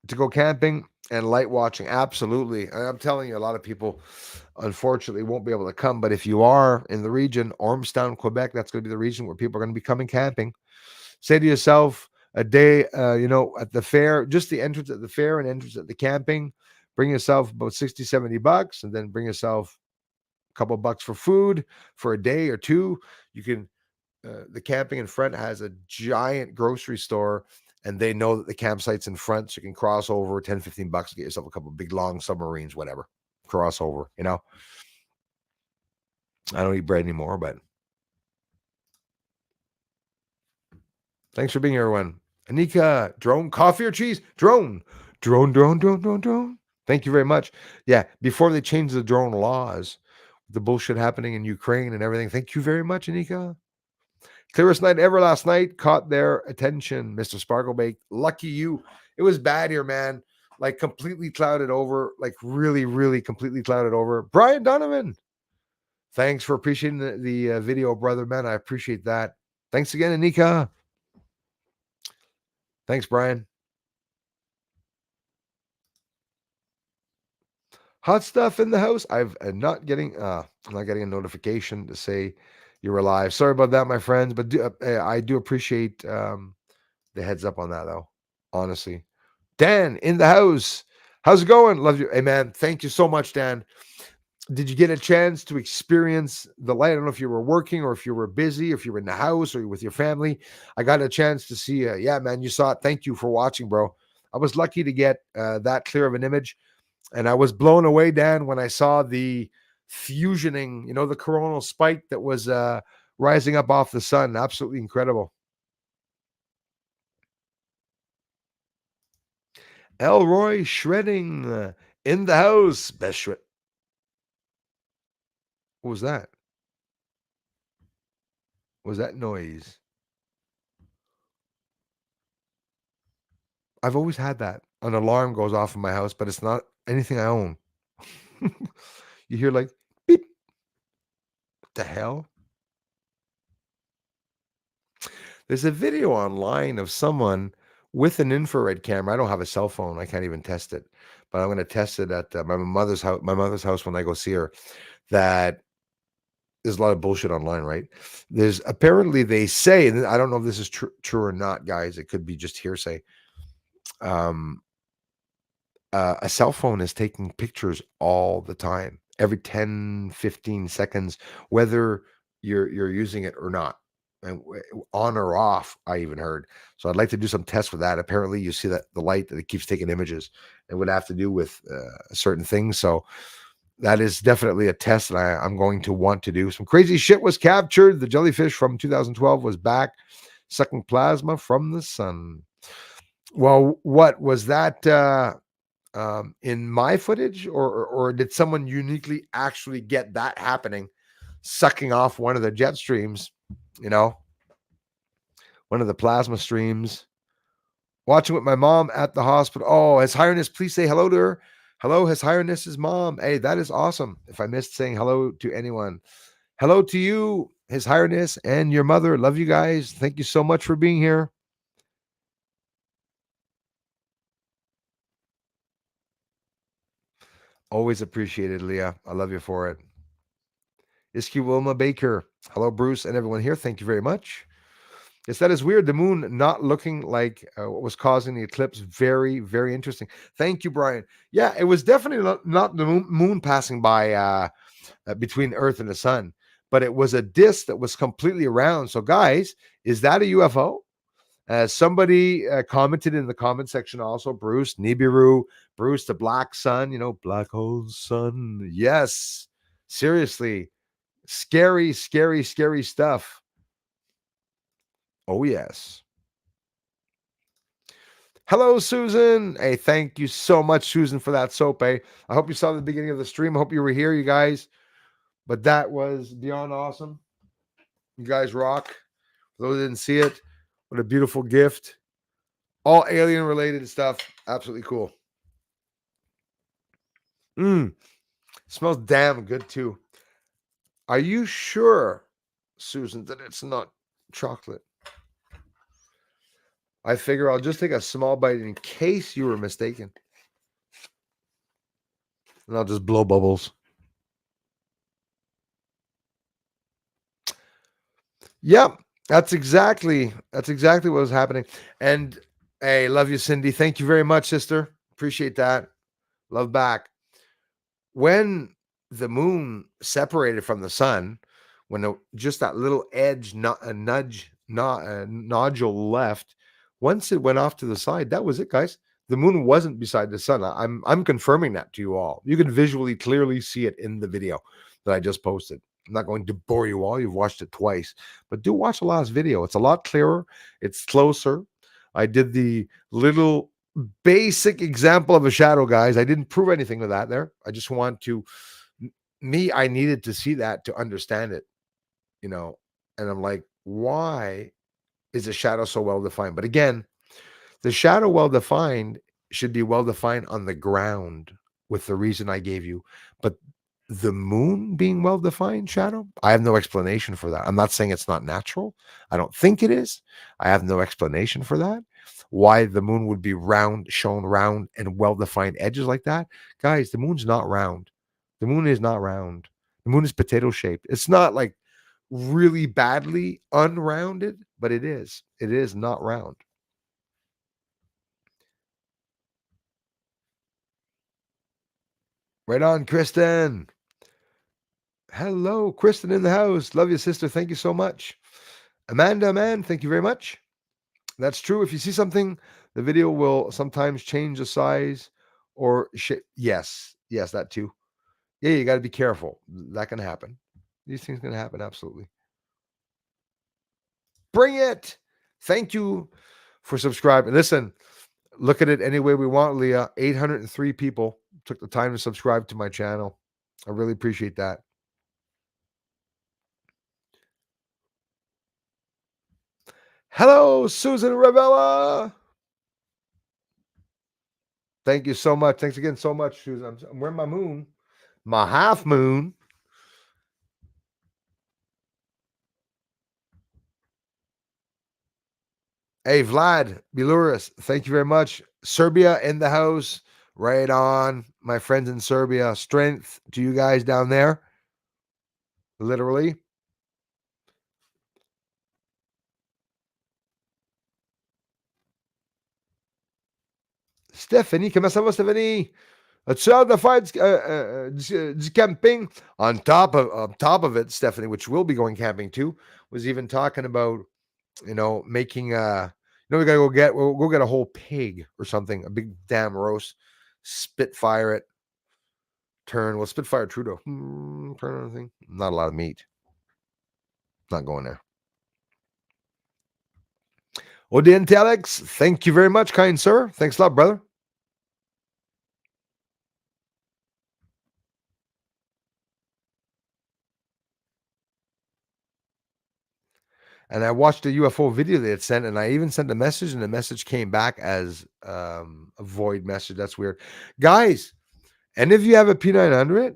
to go camping and light watching. Absolutely. And I'm telling you, a lot of people unfortunately won't be able to come. But if you are in the region, Ormstown, Quebec, that's going to be the region where people are going to be coming camping. Say to yourself, a day, at the fair, just the entrance at the fair and entrance at the camping, bring yourself about 60, $70, and then bring yourself a couple of bucks for food for a day or two. You can, the camping in front has a giant grocery store, and they know that the campsite's in front, so you can cross over 10, $15, get yourself a couple of big long submarines, whatever. Cross over, I don't eat bread anymore, but thanks for being here, everyone. Anika, drone, coffee or cheese? Drone. Drone. Thank you very much. Yeah, before they change the drone laws, the bullshit happening in Ukraine and everything. Thank you very much, Anika. Clearest night ever last night caught their attention, Mr. Sparklebake. Lucky you. It was bad here, man. Like completely clouded over, like really, really completely clouded over. Brian Donovan, thanks for appreciating the video, brother, man. I appreciate that. Thanks again, Anika. Thanks, Brian. Hot stuff in the house. I'm not getting a notification to say you're alive. Sorry about that, my friends, but I do appreciate the heads up on that, though. Honestly, Dan in the house. How's it going? Love you. Hey, man. Thank you so much, Dan. Did you get a chance to experience the light? I don't know if you were working or if you were busy, if you were in the house or with your family. I got a chance to see. Yeah, man, you saw it. Thank you for watching, bro. I was lucky to get that clear of an image. And I was blown away, Dan, when I saw the fusioning, the coronal spike that was rising up off the sun. Absolutely incredible. Elroy shredding in the house. Best shred. What was that? What was that noise? I've always had that. An alarm goes off in my house, but it's not anything I own. You hear like beep. What the hell? There's a video online of someone with an infrared camera. I don't have a cell phone. I can't even test it, but I'm going to test it at my mother's house. My mother's house when I go see her. That there's a lot of bullshit online, right? There's apparently they say, and I don't know if this is true or not, guys. It could be just hearsay. Um, a cell phone is taking pictures all the time, every 10, 15 seconds, whether you're using it or not, and on or off. I even heard. So I'd like to do some tests with that. Apparently, you see that the light that it keeps taking images, it would have to do with certain things. So that is definitely a test that I'm going to want to do. Some crazy shit was captured. The jellyfish from 2012 was back, sucking plasma from the sun. Well, what was that? In my footage, or did someone uniquely actually get that happening, sucking off one of the jet streams, one of the plasma streams, watching with my mom at the hospital? Oh, His Highness, please say hello to her. Hello, His Highness's mom. Hey, that is awesome. If I missed saying hello to anyone, hello to you, His Highness, and your mother. Love you guys. Thank you so much for being here. Always appreciated, Leah. I love you for it. Iski Wilma Baker. Hello, Bruce, and everyone here. Thank you very much. Yes, that is weird. The moon not looking like what was causing the eclipse. Very, very interesting. Thank you, Brian. Yeah, it was definitely not the moon passing by between Earth and the sun, but it was a disk that was completely round. So, guys, is that a UFO? Somebody commented in the comment section also, Bruce, Nibiru, Bruce, the black sun, black hole sun. Yes, seriously. Scary, scary, scary stuff. Oh, yes. Hello, Susan. Hey, thank you so much, Susan, for that soap. I hope you saw the beginning of the stream. I hope you were here, you guys. But that was beyond awesome. You guys rock. For those who didn't see it, what a beautiful gift. All alien related stuff. Absolutely cool. Smells damn good too. Are you sure, Susan, that it's not chocolate? I figure I'll just take a small bite in case you were mistaken. And I'll just blow bubbles. Yep, that's exactly what was happening. And hey, love you, Cindy. Thank you very much, sister. Appreciate that. Love back. When the moon separated from the sun, when just that little edge, nodule left, once it went off to the side, that was it, guys. The moon wasn't beside the sun. I'm confirming that to you all. You can visually clearly see it in the video that I just posted. I'm not going to bore you all. You've watched it twice, but do watch the last video. It's a lot clearer. It's closer. I did the little basic example of a shadow, guys. I didn't prove anything with that there. I just want to, I needed to see that to understand it, and I'm like, why is the shadow so well defined? But again, the shadow well defined should be well defined on the ground with the reason I gave you. But the moon being well defined shadow, I have no explanation for that. I'm not saying it's not natural. I don't think it is. I have no explanation for that. Why the moon would be round, shown round and well defined edges like that. Guys, the moon's not round. The moon is not round. The moon is potato shaped. It's not like really badly unrounded, but it is. It is not round. Right on, Kristen. Hello, Kristen in the house. Love you, sister. Thank you so much. Amanda, man, thank you very much. That's true. If you see something, the video will sometimes change the size or shape. Yes, that too. Yeah, you got to be careful. That can happen. These things can happen. Absolutely. Bring it. Thank you for subscribing. Listen, look at it any way we want, Leah. 803 people took the time to subscribe to my channel. I really appreciate that. Hello, Susan Ravella. Thank you so much. Thanks again so much, Susan. I'm wearing my moon, my half moon. Hey, Vlad Beluris, thank you very much. Serbia in the house. Right on. My friends in Serbia. Strength to you guys down there. Literally. Stephanie, comment ça va, Stephanie? As-tu hâte de faire du camping? On top of it, Stephanie, which we'll be going camping too, was even talking about, making we gotta we'll go get a whole pig or something, a big damn roast, spitfire it, spitfire Trudeau. Turn on thing. Not a lot of meat. Not going there. Odin Telex, thank you very much, kind sir. Thanks a lot, brother. And I watched a UFO video they had sent, and I even sent a message, and the message came back as a void message. That's weird. Guys, and if you have a P900,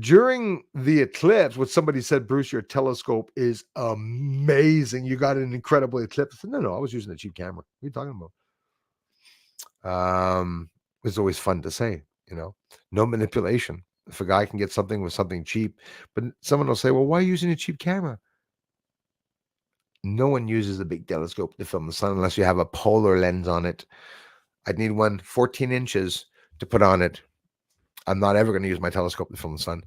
during the eclipse, what somebody said, Bruce, your telescope is amazing. You got an incredible eclipse. I said, no, I was using a cheap camera. What are you talking about? It's always fun to say, no manipulation. If a guy can get something with something cheap, but someone will say, well, why are you using a cheap camera? No one uses a big telescope to film the sun unless you have a polar lens on it. I'd need one 14 inches to put on it. I'm not ever going to use my telescope to film the sun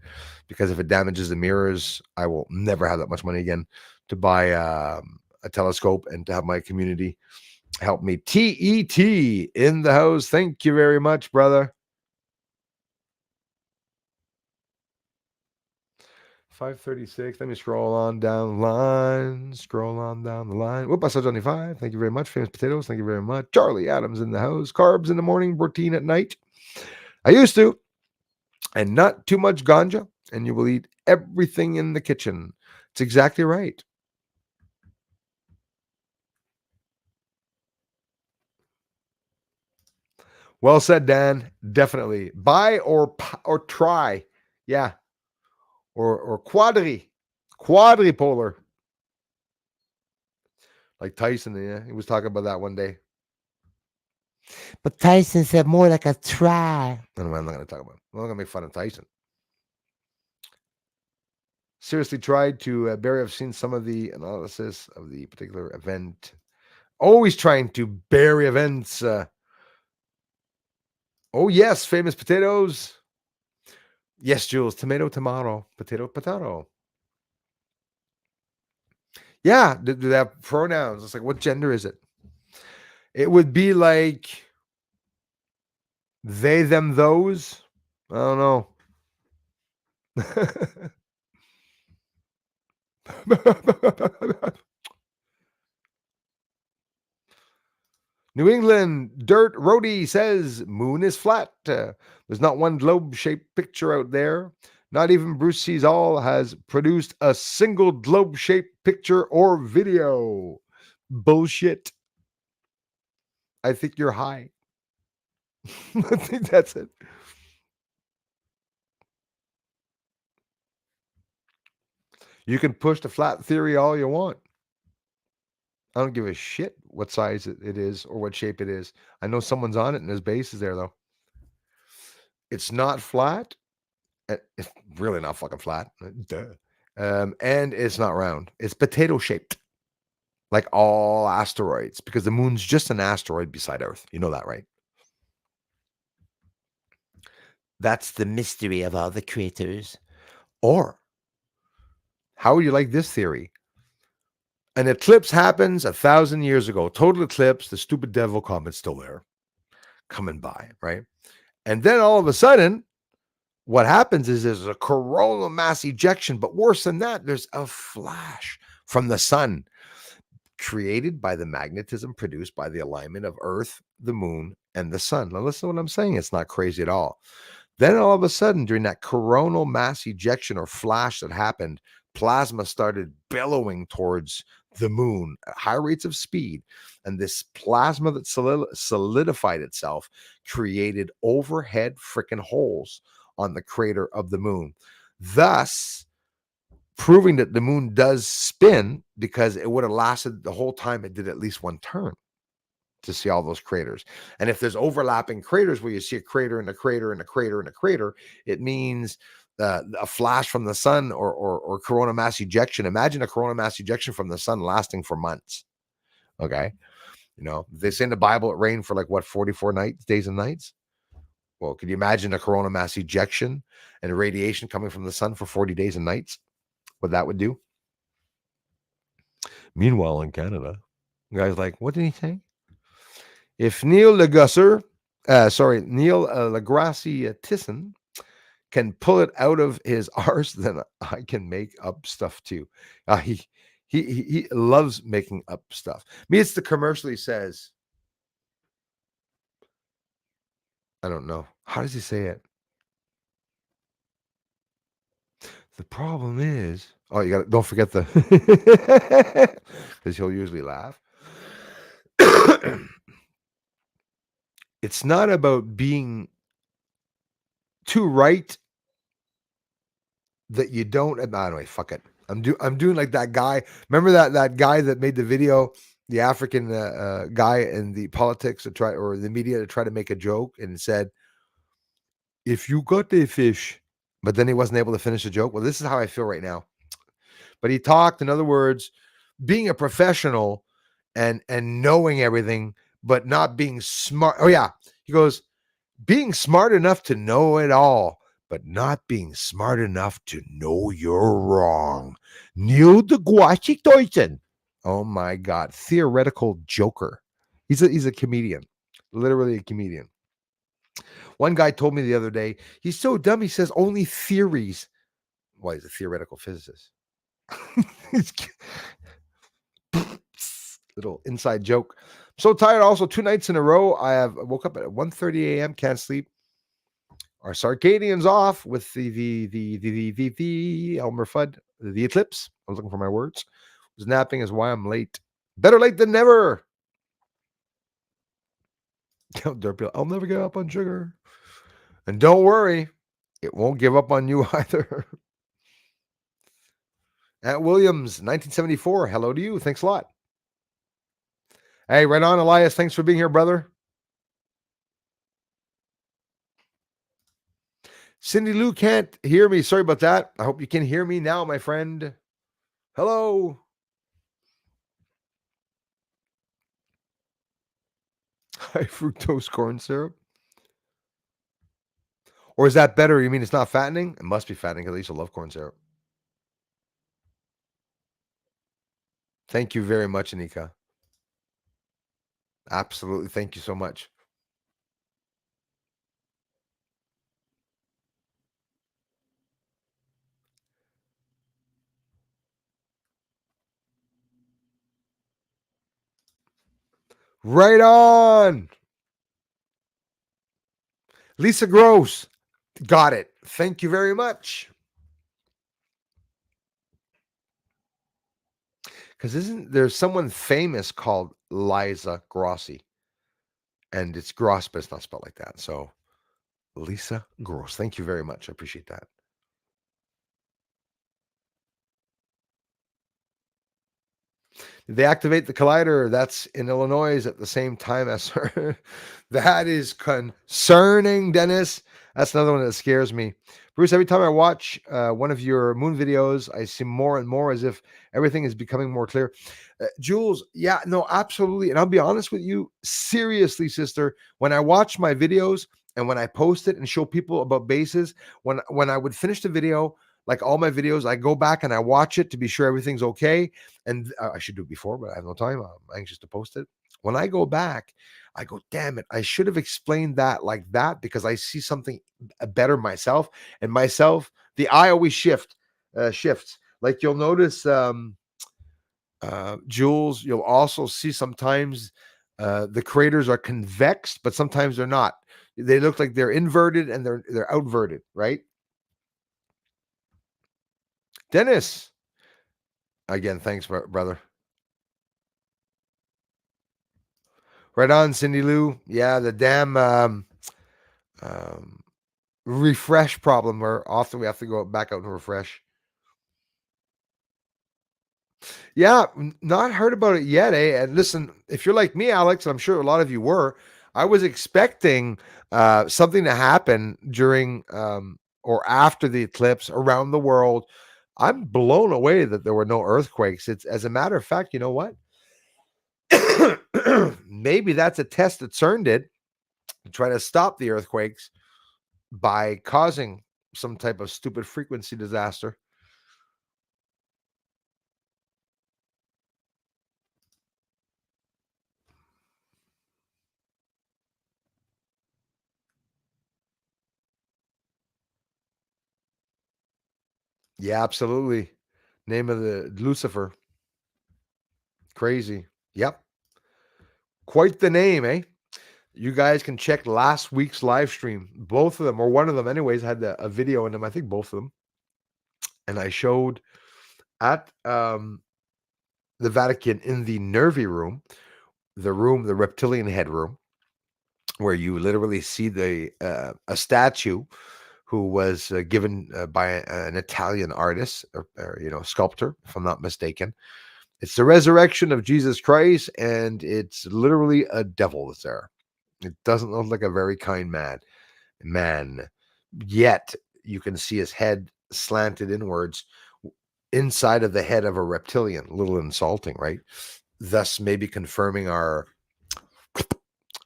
because if it damages the mirrors, I will never have that much money again to buy a telescope and to have my community help me. TET in the house. Thank you very much, brother. 5:36. Let me scroll on down the line. Scroll on down the line. Whoop, I saw Johnny 5. Thank you very much. Famous Potatoes. Thank you very much. Charlie Adams in the house. Carbs in the morning, protein at night. I used to. And not too much ganja, and you will eat everything in the kitchen. It's exactly right. Well said, Dan. Definitely buy or try, yeah, or quadripolar, like Tyson. Yeah, he was talking about that one day. But Tyson said more like a try. Anyway, I'm not going to talk about it. I'm not going to make fun of Tyson. Seriously tried to Barry. I've seen some of the analysis of the particular event. Always trying to bury events. Oh, yes, famous potatoes. Yes, Jules, tomato, tomato, potato, potato. Yeah, they have pronouns. It's like, what gender is it? It would be like they, them, those. I don't know. New England Dirt Roadie says moon is flat. There's not one globe-shaped picture out there. Not even Bruce Sees All has produced a single globe-shaped picture or video. Bullshit. I think you're high. I think that's it. You can push the flat theory all you want. I don't give a shit what size it is or what shape it is. I know someone's on it and his base is there, though. It's not flat. It's really not fucking flat. Duh. And it's not round. It's potato shaped, like all asteroids, because the moon's just an asteroid beside Earth. You know that, right? That's the mystery of all the creators. Or, how would you like this theory? An eclipse happens 1,000 years ago. Total eclipse. The stupid devil comet's still there, coming by, right? And then all of a sudden, what happens is there's a coronal mass ejection, but worse than that, there's a flash from the sun created by the magnetism produced by the alignment of Earth, the moon, and the sun. Now, listen to what I'm saying. It's not crazy at all. Then all of a sudden, during that coronal mass ejection or flash that happened, plasma started billowing towards the moon at high rates of speed. And this plasma that solidified itself created overhead freaking holes on the crater of the moon, thus proving that the moon does spin, because it would have lasted the whole time it did at least one turn to see all those craters. And if there's overlapping craters where you see a crater and a crater and a crater and a crater, it means a flash from the sun or corona mass ejection. Imagine a corona mass ejection from the sun lasting for months. Okay. You know, they say in the Bible it rained for like what, 44 days and nights? Well, could you imagine a corona mass ejection and radiation coming from the sun for 40 days and nights? What that would do? Meanwhile, in Canada, the guy's like, what did he say? If Neil Degrasse Tyson can pull it out of his arse, then I can make up stuff too. He loves making up stuff. Me, it's the commercial he says. I don't know. How does he say it? The problem is, oh, you got to, don't forget the, because he'll usually laugh. It's not about being too right that you don't. Anyway, fuck it. I'm doing like that guy. Remember that guy that made the video, the African guy in the politics to try, or the media to try to make a joke, and said, "If you got a fish," but then he wasn't able to finish the joke. Well, this is how I feel right now. But he talked, in other words, being a professional and knowing everything, but not being smart. Oh yeah, he goes, being smart enough to know it all, but not being smart enough to know you're wrong. Neil deGrasse Tyson. Oh my God, theoretical joker. He's a comedian, literally a comedian. One guy told me the other day, he's so dumb. He says only theories. Well, he's a theoretical physicist. Little inside joke. So tired. Also, 2 nights in a row. I woke up at 1:30 a.m. Can't sleep. Our circadians off with the Elmer Fudd, the Eclipse. I was looking for my words. Was napping is why I'm late. Better late than never. I'll never give up on sugar. And don't worry, it won't give up on you either. At Williams, 1974. Hello to you. Thanks a lot. Hey, right on, Elias. Thanks for being here, brother. Cindy Lou can't hear me. Sorry about that. I hope you can hear me now, my friend. Hello. High fructose corn syrup. Or is that better? You mean it's not fattening? It must be fattening because I used to love corn syrup. Thank you very much, Anika. Absolutely. Thank you so much. Right on. Lisa Gross. Got it. Thank you very much. Because isn't there someone famous called Liza Grossi? And it's Gross, but it's not spelled like that. So Lisa Gross. Thank you very much. I appreciate that. They activate the collider that's in Illinois at the same time as her. That is concerning, Dennis. That's another one that scares me. Bruce, every time I watch one of your moon videos, I see more and more as if everything is becoming more clear. Jules, yeah, no, absolutely. And I'll be honest with you, seriously, sister, when I watch my videos and when I post it and show people about bases, when I would finish the video, like all my videos, I go back and I watch it to be sure everything's okay. And I should do it before, but I have no time. I'm anxious to post it. When I go back, I go, damn it, I should have explained that like that because I see something better myself. And myself, the eye always shifts. Like you'll notice, Jules, you'll also see sometimes the craters are convex, but sometimes they're not. They look like they're inverted and they're outverted, right? Dennis, again, thanks, brother. Right on, Cindy Lou. Yeah, the damn um, refresh problem where often we have to go back out and refresh. Yeah, not heard about it yet, eh? And listen, if you're like me, Alex, and I'm sure a lot of you were, I was expecting something to happen during or after the eclipse around the world. I'm blown away that there were no earthquakes. It's as a matter of fact, you know what? Maybe that's a test that CERN did to try to stop the earthquakes by causing some type of stupid frequency disaster. Yeah, absolutely. Name of the Lucifer. Crazy. Yep. Quite the name, eh? You guys can check last week's live stream. Both of them, or one of them, anyways, had a video in them. I think both of them. And I showed at the Vatican in the Nervi room, the reptilian head room, where you literally see a statue who was given by an Italian artist or sculptor, if I'm not mistaken. It's the resurrection of Jesus Christ, and it's literally a devil that's there. It doesn't look like a very kind man. Yet you can see his head slanted inwards inside of the head of a reptilian. A little insulting, right? Thus, maybe confirming our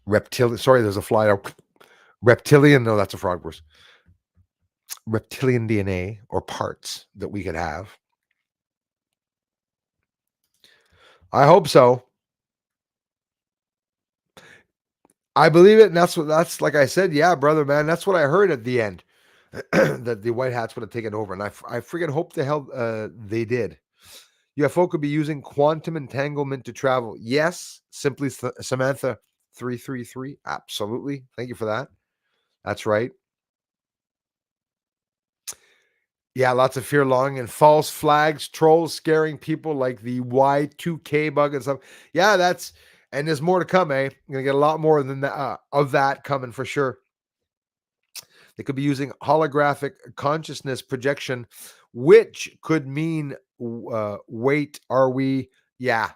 reptilian. Sorry, there's a fly out. Reptilian. No, that's a frog verse. Reptilian DNA or parts that we could have. I hope so. I believe it, and that's like I said, yeah, brother, man, that's what I heard at the end. that the white hats would have taken over. And I freaking hope the hell they did. UFO could be using quantum entanglement to travel. Yes, simply Samantha 333. Absolutely. Thank you for that. That's right. Yeah, lots of fear longing and false flags, trolls scaring people like the Y2K bug and stuff. Yeah, and there's more to come, eh? You're gonna get a lot more than that of that coming for sure. They could be using holographic consciousness projection, which could mean wait, are we? Yeah,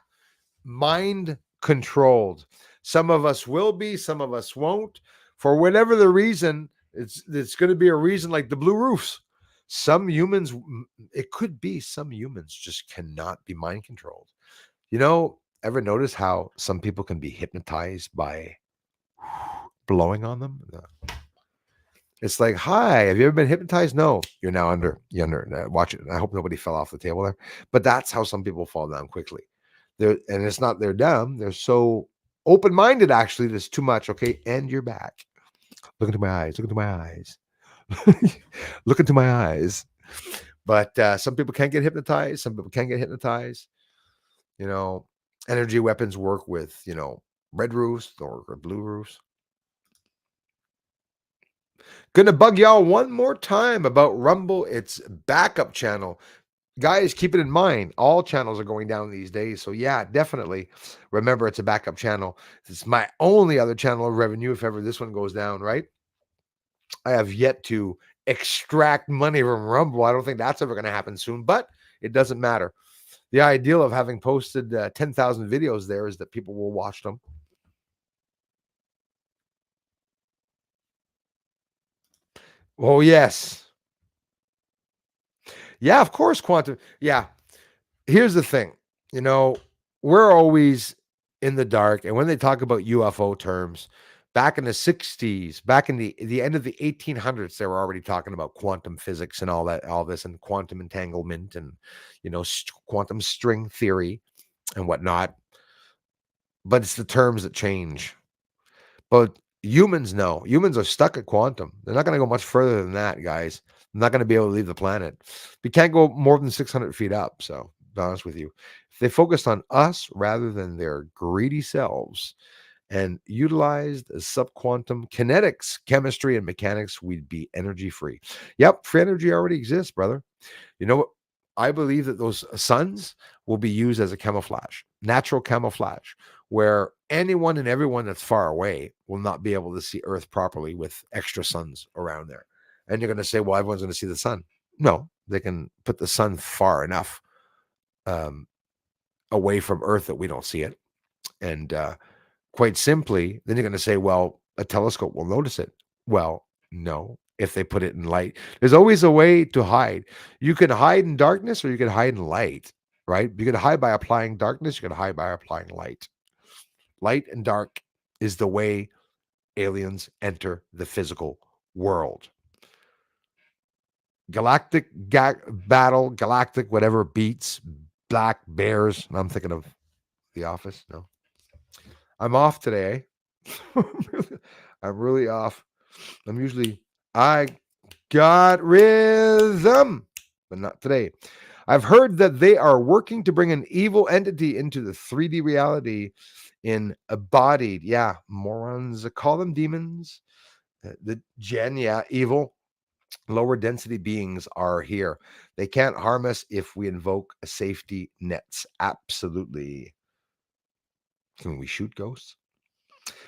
mind controlled. Some of us will be, some of us won't. For whatever the reason, it's going to be a reason like the blue roofs. Some humans, it could be some humans just cannot be mind controlled. Ever notice how some people can be hypnotized by blowing on them? It's like, hi, have you ever been hypnotized? No, you're under. Watch it. I hope nobody fell off the table there. But that's how some people fall down quickly. And it's not they're dumb. They're so open-minded, actually, that's too much. Okay. And you're back. Look into my eyes. Look into my eyes. Look into my eyes. But some people can't get hypnotized. Some people can get hypnotized. You know, energy weapons work with, red roofs or blue roofs. Gonna bug y'all one more time about Rumble. It's backup channel. Guys, keep it in mind. All channels are going down these days. So yeah, definitely remember it's a backup channel. It's my only other channel of revenue if ever this one goes down, right? I have yet to extract money from Rumble. I don't think that's ever going to happen soon, but it doesn't matter. The ideal of having posted 10,000 videos there is that people will watch them. Oh, yes. Yeah, of course, quantum. Yeah. Here's the thing, we're always in the dark. And when they talk about UFO terms, back in the 60s, back in the end of the 1800s, they were already talking about quantum physics and all this, and quantum entanglement and, quantum string theory and whatnot. But it's the terms that change. But humans know. Humans are stuck at quantum. They're not going to go much further than that, guys. They're not going to be able to leave the planet. We can't go more than 600 feet up. So, to be honest with you, if they focused on us rather than their greedy selves and utilized subquantum kinetics, chemistry, and mechanics, we'd be energy free. Yep, free energy already exists, brother. You know what? I believe that those suns will be used as a camouflage, natural camouflage, where anyone and everyone that's far away will not be able to see Earth properly with extra suns around there. And you're going to say, well, everyone's going to see the sun. No, they can put the sun far enough um, away from Earth that we don't see it. And quite simply, then you're going to say, well, a telescope will notice it. Well, no, if they put it in light. There's always a way to hide. You can hide in darkness or you can hide in light, right? You can hide by applying darkness, you can hide by applying light. Light and dark is the way aliens enter the physical world. Galactic battle, galactic whatever beats black bears. I'm thinking of The Office. No, I'm off today. I'm really off. I got rhythm, but not today. I've heard that they are working to bring an evil entity into the 3D reality in a bodied. Yeah, morons call them demons. The Gen, yeah, evil. Lower density beings are here. They can't harm us if we invoke safety nets. Absolutely. Can we shoot ghosts?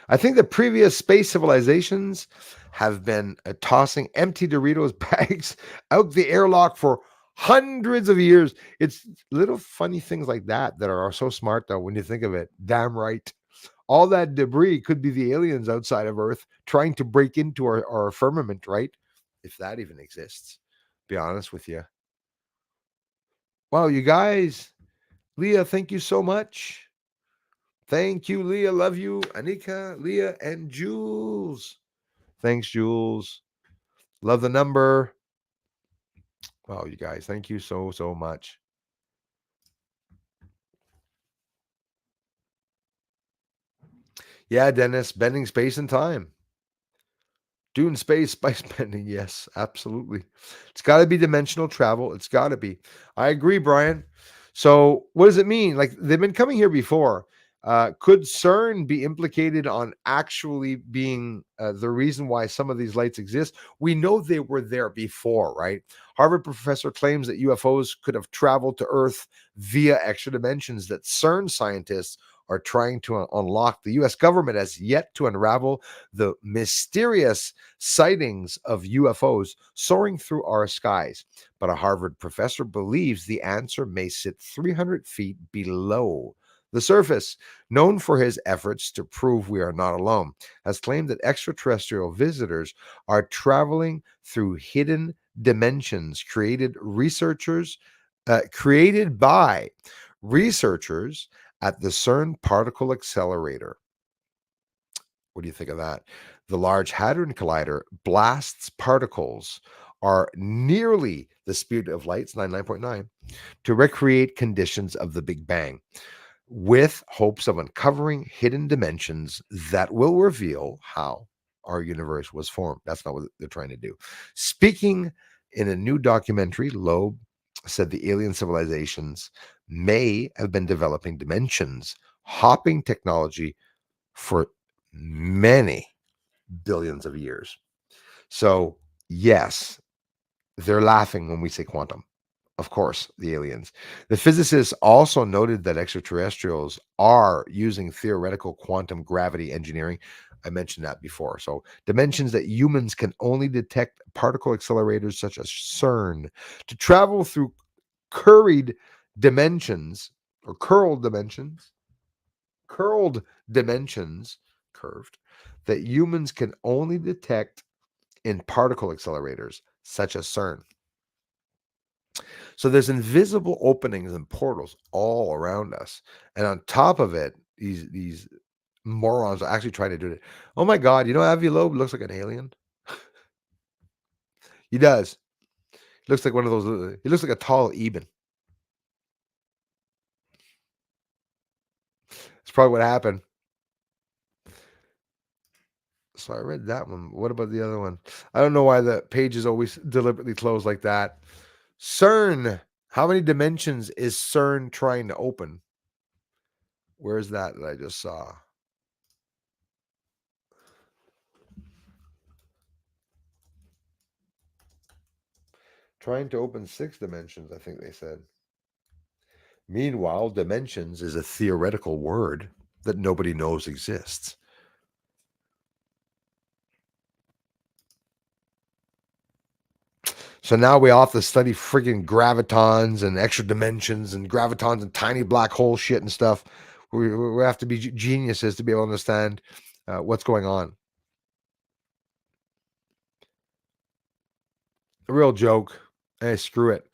I think the previous space civilizations have been tossing empty Doritos bags out the airlock for hundreds of years. It's little funny things like that are so smart, though, when you think of it. Damn right. All that debris could be the aliens outside of Earth trying to break into our firmament, right? If that even exists, be honest with you. Wow, you guys. Leah, thank you so much. Thank you, Leah. Love you. Anika, Leah, and Jules. Thanks, Jules. Love the number. Wow, you guys. Thank you so, so much. Yeah, Dennis, bending space and time. Dune space spice bending. Yes, absolutely. It's got to be dimensional travel. It's got to be. I agree, Brian. So, what does it mean? Like they've been coming here before. Could CERN be implicated on actually being the reason why some of these lights exist? We know they were there before, right? Harvard professor claims that UFOs could have traveled to Earth via extra dimensions that CERN scientists are trying to unlock. The US government has yet to unravel the mysterious sightings of UFOs soaring through our skies. But a Harvard professor believes the answer may sit 300 feet below the surface. Known for his efforts to prove we are not alone, has claimed that extraterrestrial visitors are traveling through hidden dimensions created by researchers at the CERN particle accelerator. What do you think of that? The Large Hadron Collider blasts particles are nearly the speed of light, 99.9, to recreate conditions of the Big Bang, with hopes of uncovering hidden dimensions that will reveal how our universe was formed. That's not what they're trying to do. Speaking in a new documentary, Loeb said the alien civilizations may have been developing dimensions hopping technology for many billions of years. So, yes, they're laughing when we say quantum. Of course, the aliens. The physicists also noted that extraterrestrials are using theoretical quantum gravity engineering. I mentioned that before. So, dimensions that humans can only detect particle accelerators such as CERN to travel through curried dimensions or curled dimensions, curved, that humans can only detect in particle accelerators such as CERN. So there's invisible openings and portals all around us. And on top of it, these morons are actually trying to do it. Oh my God, you know Avi Loeb looks like an alien? He does. He looks like one of those, he looks like a tall Eben. That's probably what happened. So I read that one. What about the other one? I don't know why the page is always deliberately closed like that. CERN. How many dimensions is CERN trying to open? Where's that I just saw? Trying to open 6 dimensions, I think they said. Meanwhile, dimensions is a theoretical word that nobody knows exists. So now we all have to study friggin' gravitons and extra dimensions and gravitons and tiny black hole shit and stuff. We have to be geniuses to be able to understand what's going on. A real joke. Hey, screw it.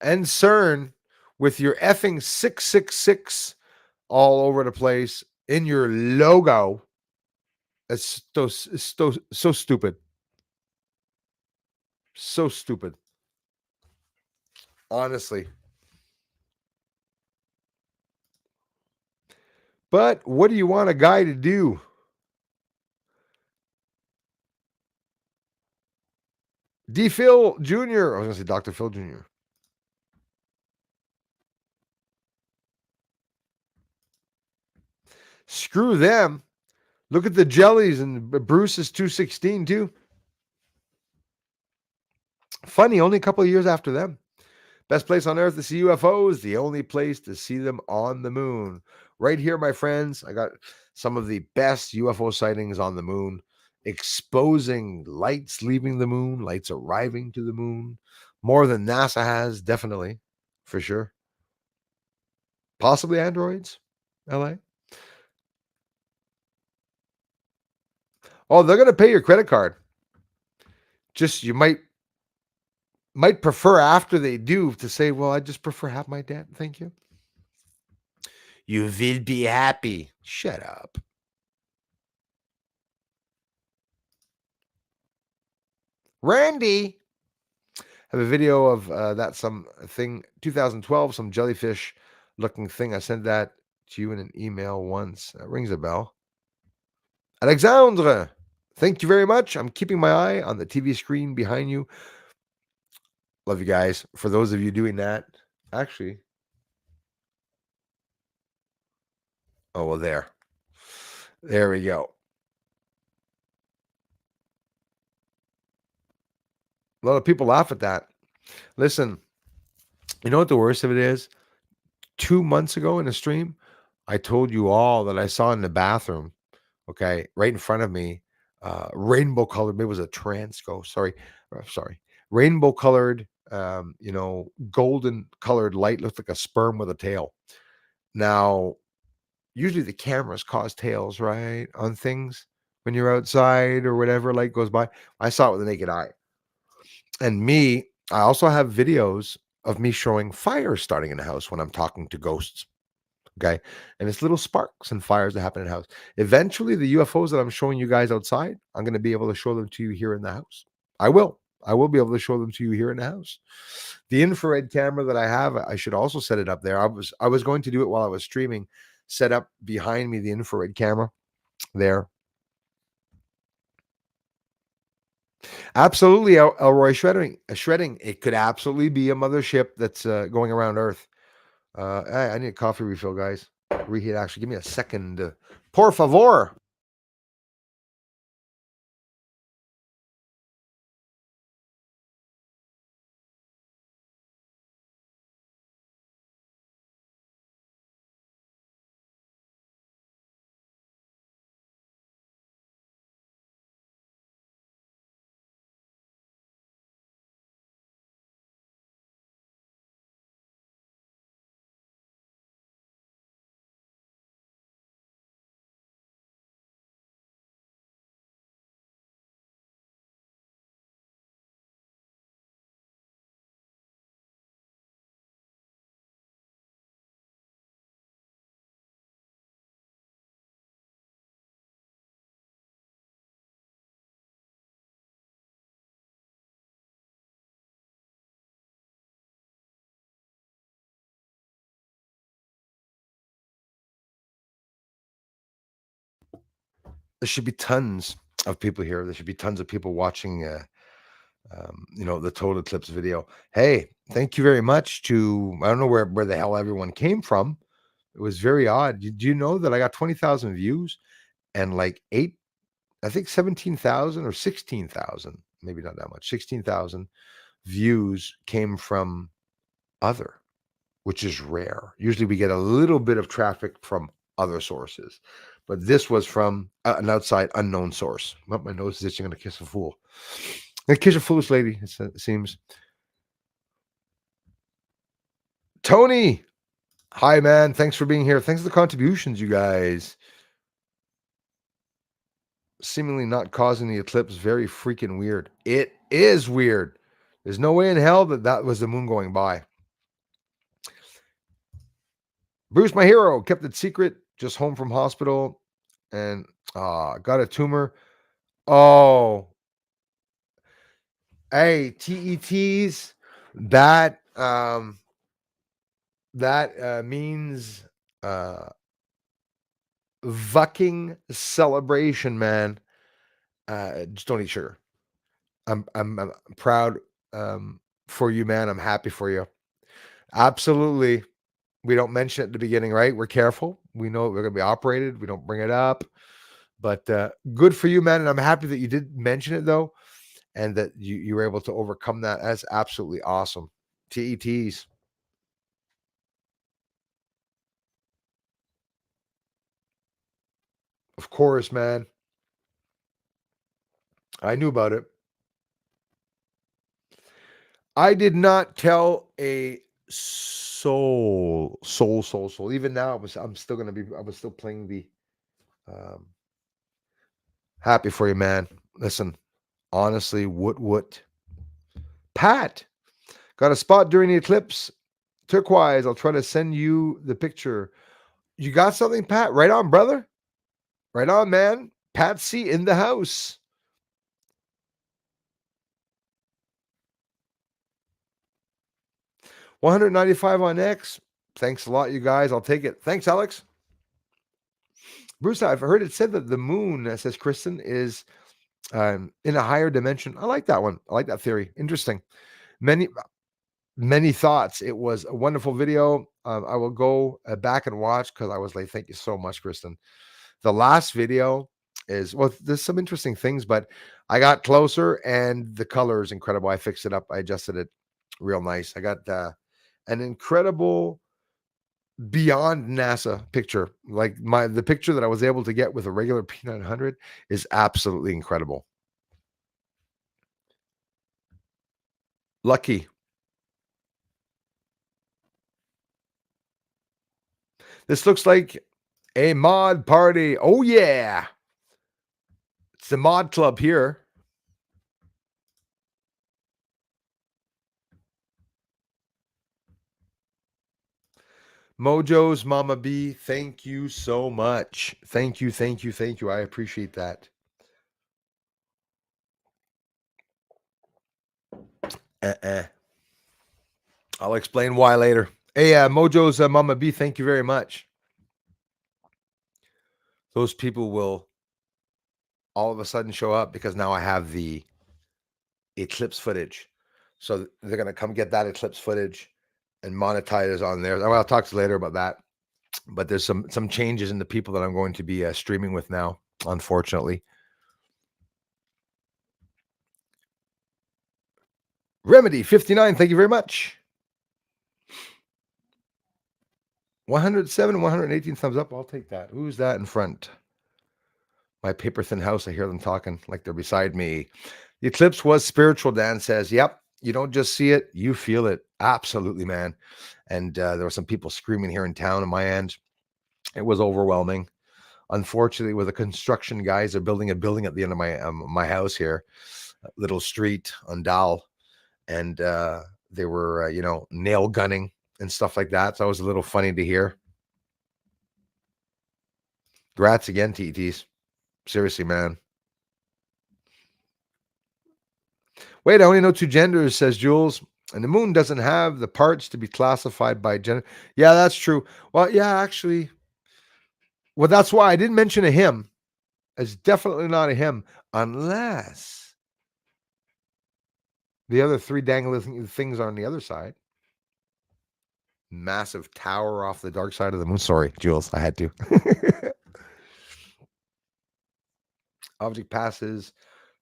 And CERN with your effing 666 all over the place in your logo. It's so stupid. So stupid. Honestly. But what do you want a guy to do? D. Phil Jr. I was going to say Dr. Phil Jr. Screw them. Look at the jellies, and Bruce is 216 too. Funny, only a couple of years after them. Best place on earth to see UFOs, the only place to see them on the moon. Right here, my friends, I got some of the best UFO sightings on the moon, exposing lights leaving the moon, lights arriving to the moon. More than NASA has, definitely, for sure. Possibly androids, LA. Oh, they're going to pay your credit card. Just you might prefer after they do to say, well, I just prefer have my debt. Thank you. You will be happy. Shut up. Randy. I have a video of that some thing 2012, some jellyfish looking thing. I sent that to you in an email once. That rings a bell. Alexandre. Thank you very much. I'm keeping my eye on the TV screen behind you. Love you guys. For those of you doing that, actually, oh, well, there we go. A lot of people laugh at that. Listen, you know what the worst of it is? 2 months ago in a stream, I told you all that I saw in the bathroom, okay, right in front of me, rainbow colored, maybe it was a trans ghost. Sorry. Rainbow colored, golden colored light looked like a sperm with a tail. Now, usually the cameras cause tails, right? On things when you're outside or whatever, light goes by. I saw it with the naked eye. And I also have videos of me showing fires starting in the house when I'm talking to ghosts. Okay. And it's little sparks and fires that happen in the house. Eventually, the UFOs that I'm showing you guys outside, I'm going to be able to show them to you here in the house. I will. I will be able to show them to you here in the house. The infrared camera that I have, I should also set it up there. I was going to do it while I was streaming, set up behind me the infrared camera there. Absolutely, Elroy shredding. It could absolutely be a mothership that's going around Earth. I need a coffee refill, guys. Reheat. Actually, give me a second. Por favor. There should be tons of people here. There should be tons of people watching. The total eclipse video. Hey, thank you very much to I don't know where the hell everyone came from. It was very odd. Do you know that I got 20,000 views and like I think 17,000 or 16,000, maybe not that much, 16,000 views came from other, which is rare. Usually we get a little bit of traffic from other sources, but this was from an outside unknown source. Well, my nose is itching. I'm going to kiss a fool. I'm going to kiss a foolish lady, it seems. Tony, hi, man. Thanks for being here. Thanks for the contributions, you guys. Seemingly not causing the eclipse. Very freaking weird. It is weird. There's no way in hell that was the moon going by. Bruce, my hero, kept it secret. Just home from hospital and got a tumor. Oh, hey, TETs. That means fucking celebration, man. Just don't eat sugar. I'm proud for you, man. I'm happy for you. Absolutely. We don't mention it at the beginning, right? We're careful. We know we're going to be operated. We don't bring it up. But good for you, man. And I'm happy that you did mention it, though, and that you were able to overcome that. That's absolutely awesome. TETs. Of course, man. I knew about it. I did not tell a soul. Even now, I'm still gonna be. I was still playing the. Um, happy for you, man. Listen, honestly, what? Pat got a spot during the eclipse. Turquoise. I'll try to send you the picture. You got something, Pat? Right on, brother. Right on, man. Patsy in the house. 195 on X. Thanks a lot, you guys. I'll take it. Thanks, Alex. Bruce, I've heard it said that the moon, says Kristen, is in a higher dimension. I like that one. I like that theory. Interesting. Many thoughts. It was a wonderful video. I will go back and watch because I was late. Thank you so much, Kristen. The last video is, well, there's some interesting things, but I got closer and the color is incredible. I fixed it up. I adjusted it real nice. I got an incredible beyond NASA picture. Like the picture that I was able to get with a regular P900 is absolutely incredible. Lucky. This looks like a mod party. Oh yeah. It's the mod club here. Mojo's Mama B, thank you so much. Thank you, thank you, thank you. I appreciate that. I'll explain why later. Hey, Mojo's Mama B, thank you very much. Those people will all of a sudden show up because now I have the Eclipse footage. So they're going to come get that Eclipse footage and monetize it on there. Well, I'll talk to you later about that. But there's some changes in the people that I'm going to be streaming with now, unfortunately. Remedy 59, thank you very much. 107 and 118 thumbs up. I'll take that. Who's that in front? My paper thin house. I hear them talking like they're beside me. The eclipse was spiritual, Dan says. Yep. You don't just see it, you feel it. Absolutely, man. And there were some people screaming here in town on my end. It was overwhelming. Unfortunately, with the construction guys, they're building a building at the end of my house here, little street on Dal. And they were, nail gunning and stuff like that. So it was a little funny to hear. Grats again, TTs. Seriously, man. Wait, I only know two genders, says Jules. And the moon doesn't have the parts to be classified by gender. Yeah, that's true. Well, yeah, actually. Well, that's why I didn't mention a him. It's definitely not a him unless the other three dangling things are on the other side. Massive tower off the dark side of the moon. Sorry, Jules, I had to. Object passes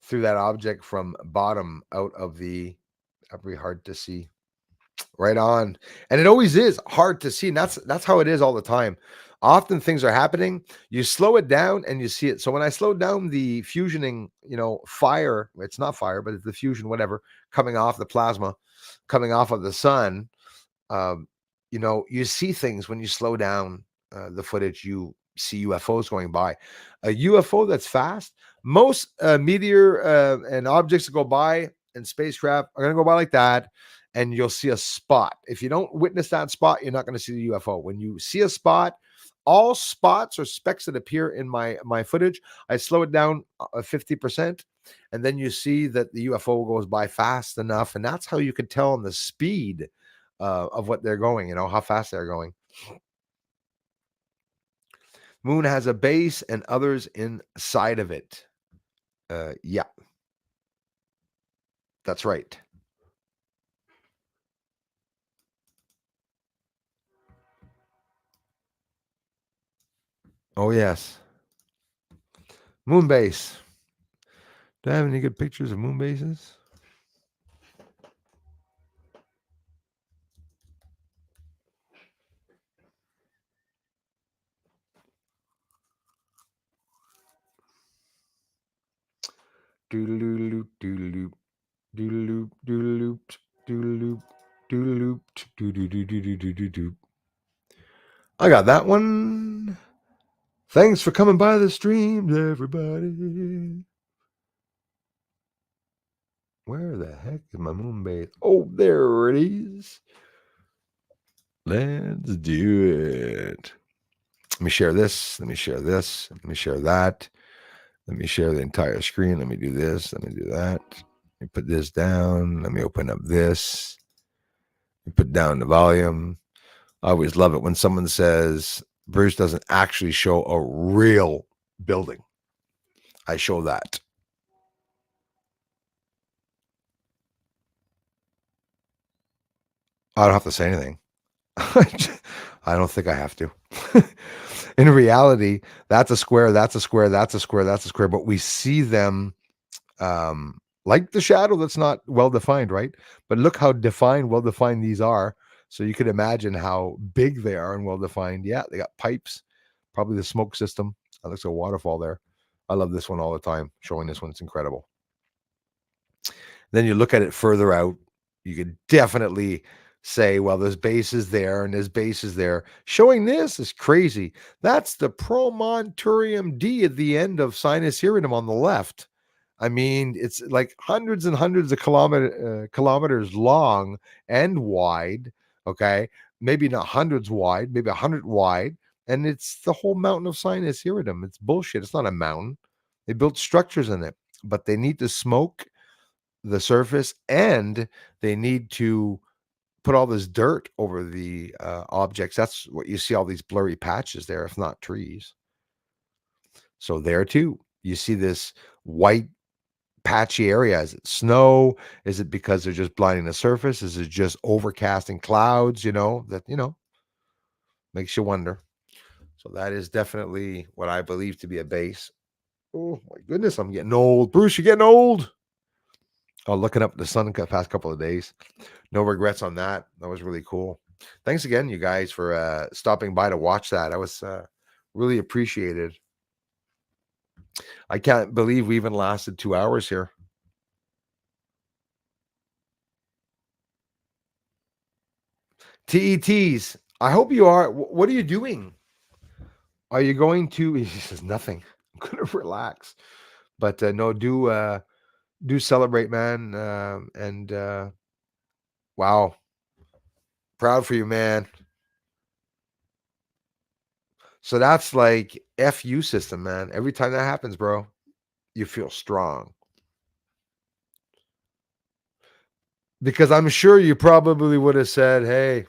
through that object from bottom out of the very hard to see. Right on. And it always is hard to see. And that's how it is all the time. Often things are happening, you slow it down and you see it. So when I slowed down the fusioning, fire, it's not fire, but it's the fusion, whatever, coming off the plasma, coming off of the sun, you see things when you slow down the footage. You see UFOs going by. A UFO that's fast, most meteor and objects that go by and spacecraft are going to go by like that, and you'll see a spot. If you don't witness that spot, you're not going to see the UFO. When you see a spot, all spots or specks that appear in my footage, I slow it down 50%, and then you see that the UFO goes by fast enough, and that's how you can tell on the speed of what they're going, how fast they're going. Moon has a base and others inside of it. Yeah, that's right. Oh, yes. Moon base. Do I have any good pictures of moon bases? Doodle-loop, doodle-loop, doodle-loop, doodle-loop, doodle-loop, doodle-loop, doodle-doop. I got that one. Thanks for coming by the streams, everybody. Where the heck is my moon base? Oh, there it is. Let's do it. Let me share this. Let me share this. Let me share that. Let me share the entire screen. Let me do this. Let me do that. Let me put this down. Let me open up this. Let me put down the volume. I always love it when someone says Bruce doesn't actually show a real building. I show that. I don't have to say anything. I don't think I have to. In reality, that's a square, that's a square, that's a square, that's a square, but we see them like the shadow that's not well defined, right? But look how defined, well defined these are. So you could imagine how big they are and well defined. Yeah, they got pipes, probably the smoke system. That looks like a waterfall there. I love this one all the time. Showing this one, it's incredible. Then you look at it further out, you could definitely say, well, there's bases there and there's bases there. Showing this is crazy. That's the Promontorium D at the end of Sinus Iridum on the left. I mean, it's like hundreds and hundreds of kilometers long and wide. Okay, maybe not hundreds wide, maybe 100 wide, and it's the whole mountain of Sinus Iridum. It's bullshit. It's not a mountain. They built structures in it, but they need to smoke the surface and they need to put all this dirt over the objects. That's what you see, all these blurry patches there, if not trees. So there too, you see this white patchy area. Is it snow? Is it because they're just blinding the surface? Is it just overcasting clouds? That makes you wonder. So that is definitely what I believe to be a base. Oh my goodness, I'm getting old. Bruce, you're getting old. Oh, looking up the sun the past couple of days. No regrets on that. That was really cool. Thanks again, you guys, for stopping by to watch that. I was really appreciated. I can't believe we even lasted 2 hours here. TETs, I hope you are. What are you doing? Are you going to? He says nothing. I'm gonna relax, but no, do celebrate, man. And wow, proud for you, man. So that's like FU system, man. Every time that happens, bro, you feel strong. Because I'm sure you probably would have said, hey,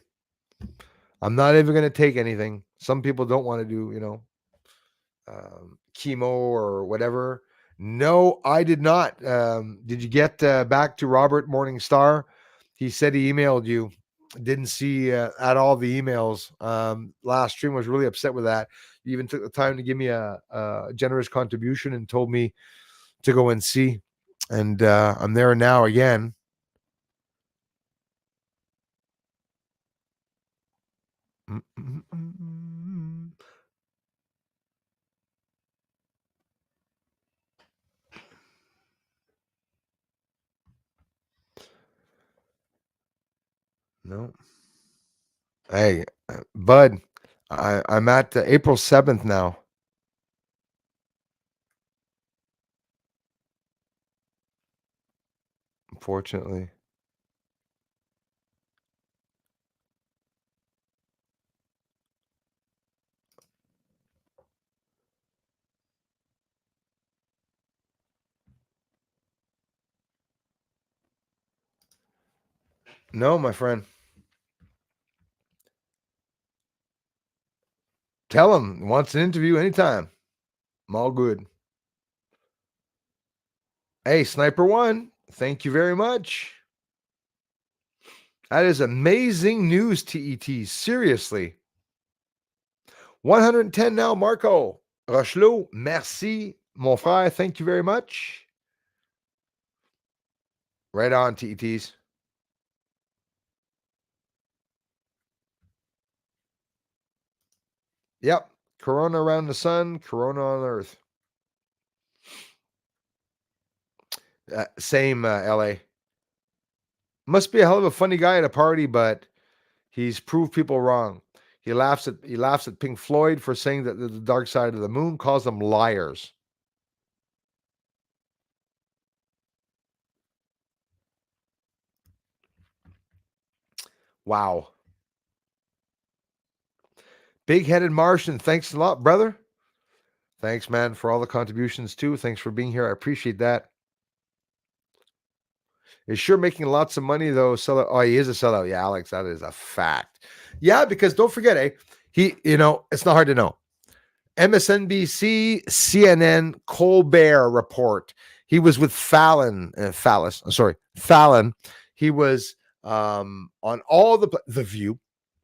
I'm not even going to take anything. Some people don't want to do, chemo or whatever. No, I did not. Did you get back to Robert Morningstar? He said he emailed you. Didn't see at all the emails. Last stream, was really upset with that. You even took the time to give me a generous contribution and told me to go and see. And I'm there now again. No. Hey, Bud, I'm at April 7th now. Unfortunately. No, my friend. Tell him. Wants an interview anytime. I'm all good. Hey, Sniper One, thank you very much. That is amazing news, TET. Seriously. 110 now, Marco. Rochelot, merci, mon frère. Thank you very much. Right on, TETs. Yep. Corona around the sun, Corona on Earth. Same, LA. Must be a hell of a funny guy at a party, but he's proved people wrong. He laughs at Pink Floyd for saying that the dark side of the moon, calls them liars. Wow. Big-headed Martian, thanks a lot, brother. Thanks, man, for all the contributions too. Thanks for being here. I appreciate that. Is sure making lots of money though. Sellout. Oh, he is a sellout. Yeah, Alex, that is a fact. Yeah, because don't forget, it's not hard to know. MSNBC, CNN, Colbert report. He was with Fallon. He was on all the View,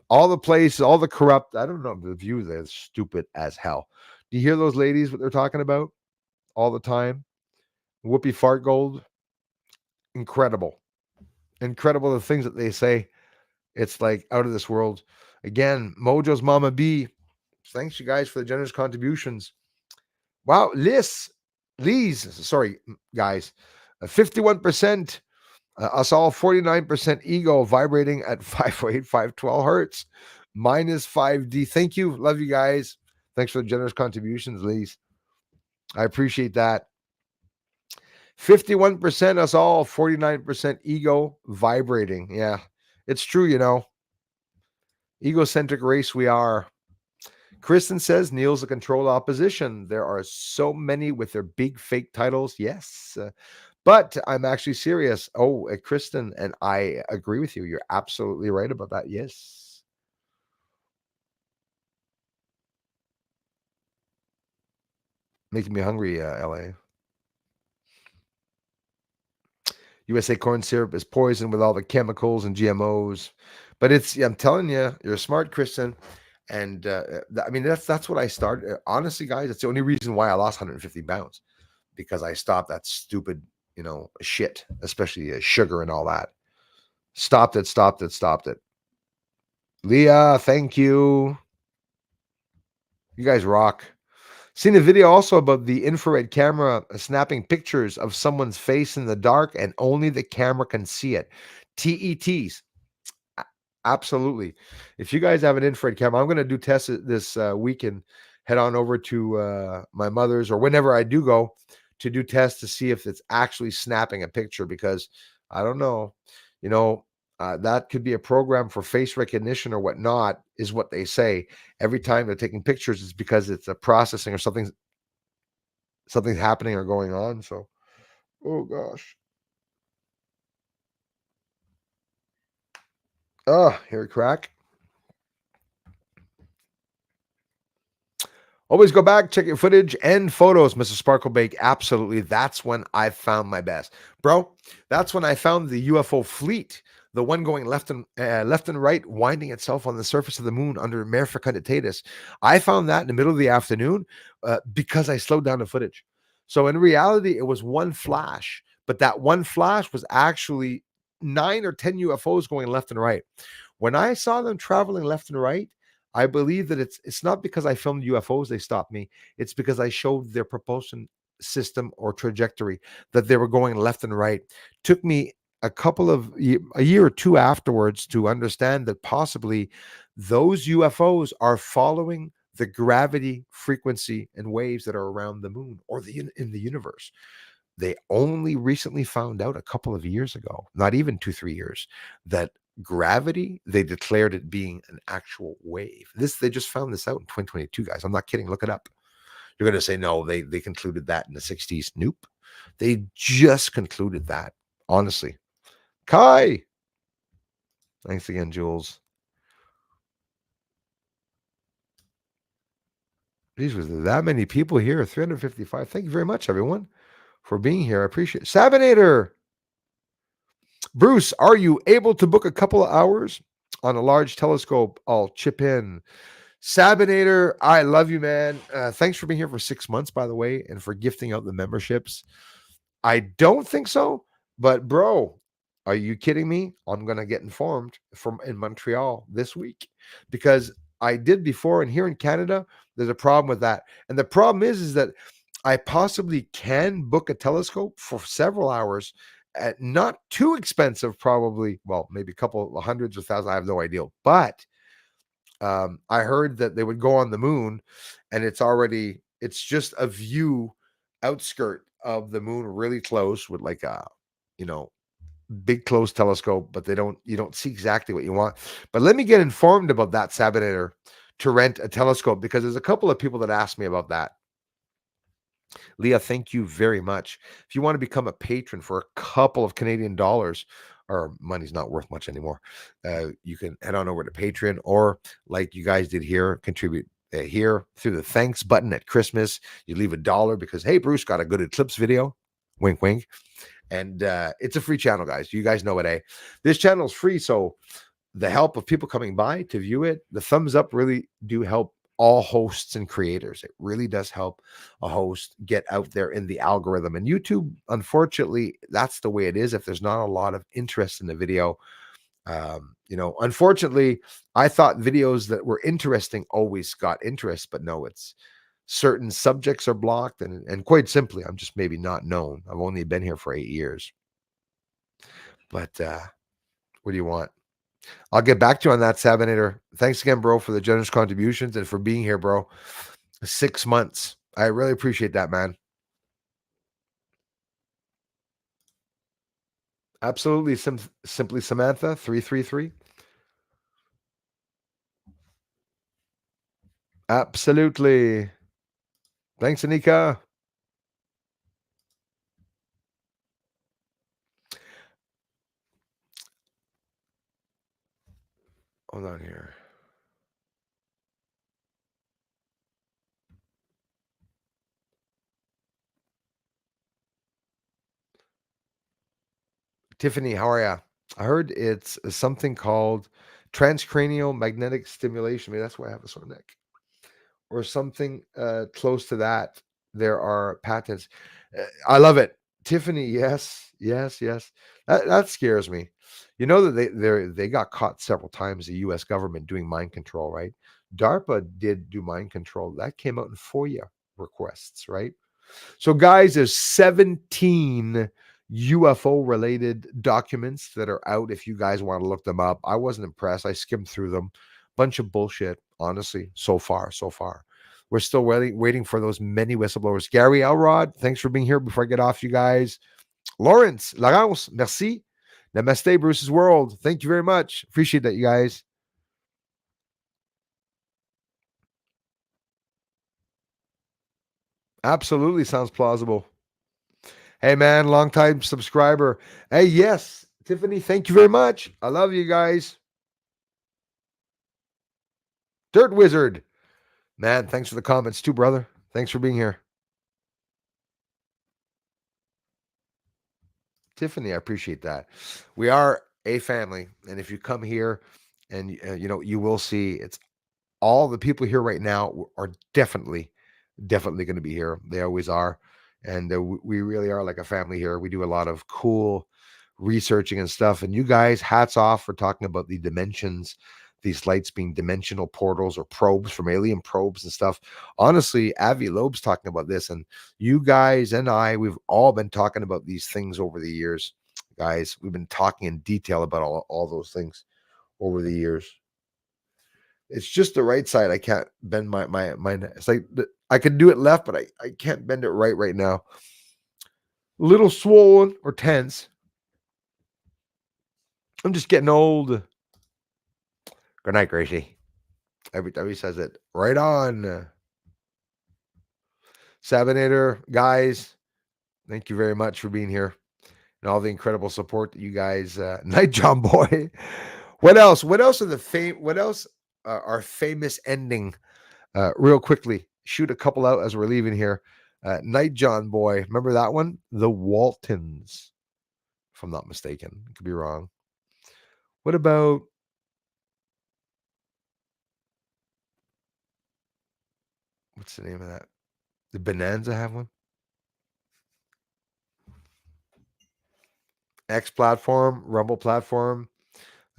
all the places, all the corrupt. I don't know. The View, they're stupid as hell. Do you hear those ladies what they're talking about all the time? Whoopi Fartgold, incredible, incredible the things that they say. It's like out of this world. Again, Mojo's Mama B. Thanks you guys for the generous contributions. Wow, Lee's, sorry, guys, 51%. Us all 49% ego vibrating at 508, 512 hertz, minus 5D. Thank you. Love you guys. Thanks for the generous contributions, Lee's. I appreciate that. 51% us all, 49% ego vibrating. Yeah, it's true, you know. Egocentric race we are. Kristen says Neil's a controlled opposition. There are so many with their big fake titles. Yes. But I'm actually serious. Oh, Kristen, and I agree with you. You're absolutely right about that. Yes. Making me hungry, LA. USA corn syrup is poison with all the chemicals and GMOs. But I'm telling you, you're smart, Kristen. And I mean, that's what I started. Honestly, guys, it's the only reason why I lost 150 pounds, because I stopped that stupid, shit, especially sugar and all that. Stopped it. Leah, thank you. You guys rock. Seen a video also about the infrared camera snapping pictures of someone's face in the dark and only the camera can see it. TETs. Absolutely. If you guys have an infrared camera, I'm going to do tests this weekend. Head on over to my mother's, or whenever I do go to do tests to see if it's actually snapping a picture, because I don't know, that could be a program for face recognition or whatnot, is what they say. Every time they're taking pictures, it's because it's a processing or something's happening or going on. So, oh gosh. Oh, here, crack. Always go back, check your footage and photos, Mr. Sparklebake. Absolutely. That's when I found my best. Bro, that's when I found the UFO fleet, the one going left and right, winding itself on the surface of the moon under Mare Fecunditatis. I found that in the middle of the afternoon because I slowed down the footage. So in reality, it was one flash, but that one flash was actually 9 or 10 UFOs going left and right. When I saw them traveling left and right, I believe that it's not because I filmed UFOs they stopped me. It's because I showed their propulsion system or trajectory, that they were going left and right. Took me a year or two afterwards to understand that possibly those UFOs are following the gravity, frequency, and waves that are around the moon or in the universe. They only recently found out a couple of years ago, not even 2-3 years, that gravity, they declared it being an actual wave. They just found this out in 2022, guys. I'm not kidding. Look it up. You're going to say, no, they concluded that in the 60s. Nope. They just concluded that, honestly. Kai. Thanks again, Jules. These was that many people here. 355. Thank you very much, everyone, for being here. I appreciate it. Sabinator. Bruce, are you able to book a couple of hours on a large telescope? I'll chip in. Sabinator, I love you, man. Thanks for being here for 6 months, by the way, and for gifting out the memberships. I don't think so, but bro, are you kidding me? I'm going to get informed in Montreal this week, because I did before, and here in Canada, there's a problem with that. And the problem is that I possibly can book a telescope for several hours at not too expensive, probably, well, maybe a couple of hundreds of thousands. I have no idea. But I heard that they would go on the moon, and it's just a view outskirt of the moon, really close, with like a, big close telescope, but you don't see exactly what you want. But let me get informed about that, Sabinator, to rent a telescope, because there's a couple of people that asked me about that. Leah, thank you very much. If you want to become a patron for a couple of Canadian dollars, or money's not worth much anymore, you can head on over to Patreon, or like you guys did here, contribute here through the thanks button at Christmas. You leave $1 because, hey, Bruce got a good Eclipse video. Wink, wink. And it's a free channel, guys. You guys know it, eh? This channel is free, so the help of people coming by to view it, the thumbs up really do help all hosts and creators. It really does help a host get out there in the algorithm. And YouTube, unfortunately, that's the way it is. If there's not a lot of interest in the video, unfortunately, I thought videos that were interesting always got interest, but no, it's certain subjects are blocked, and quite simply, I'm just maybe not known. I've only been here for 8 years, but what do you want? I'll get back to you on that, Sabinator. Thanks again, bro, for the generous contributions and for being here, bro. 6 months. I really appreciate that, man. Absolutely. Simply Samantha 333. Absolutely. Thanks, Anika. Hold on here. Tiffany, how are ya? I heard it's something called transcranial magnetic stimulation. Maybe that's why I have a sore neck. Or something close to that. There are patents. I love it. Tiffany, yes, yes, yes. That scares me. You know that they got caught several times, the US government doing mind control, right? DARPA did do mind control. That came out in FOIA requests, right? So, guys, there's 17 UFO related documents that are out if you guys want to look them up. I wasn't impressed. I skimmed through them. Bunch of bullshit, honestly, so far, so far. We're still waiting for those many whistleblowers. Gary Elrod, thanks for being here. Before I get off, you guys. Lawrence, Laurence, merci. Namaste, Bruce's World. Thank you very much. Appreciate that, you guys. Absolutely sounds plausible. Hey, man, long time subscriber. Hey, yes, Tiffany, thank you very much. I love you guys. Dirt Wizard, man, thanks for the comments too, brother. Thanks for being here. Tiffany, I appreciate that. We are a family. And if you come here and, you will see it's all the people here right now are definitely going to be here. They always are. And we really are like a family here. We do a lot of cool researching and stuff. And you guys, hats off for talking about the dimensions, these lights being dimensional portals or probes from alien probes and stuff. Honestly, Avi Loeb's talking about this. And you guys and we've all been talking about these things over the years. Guys, we've been talking in detail about all those things over the years. It's just the right side. I can't bend my. It's like I can do it left, but I can't bend it right now. A little swollen or tense. I'm just getting old. Good night, Gracie. Every time he says it, right on. Sabinator, guys, thank you very much for being here and all the incredible support that you guys. Night, John Boy. What else? What else are the fame? What else are famous ending? Real quickly, shoot a couple out as we're leaving here. Night John Boy, remember that one? The Waltons, if I'm not mistaken. I could be wrong. What about what's the name of that? Did Bonanza have one? X platform, Rumble platform.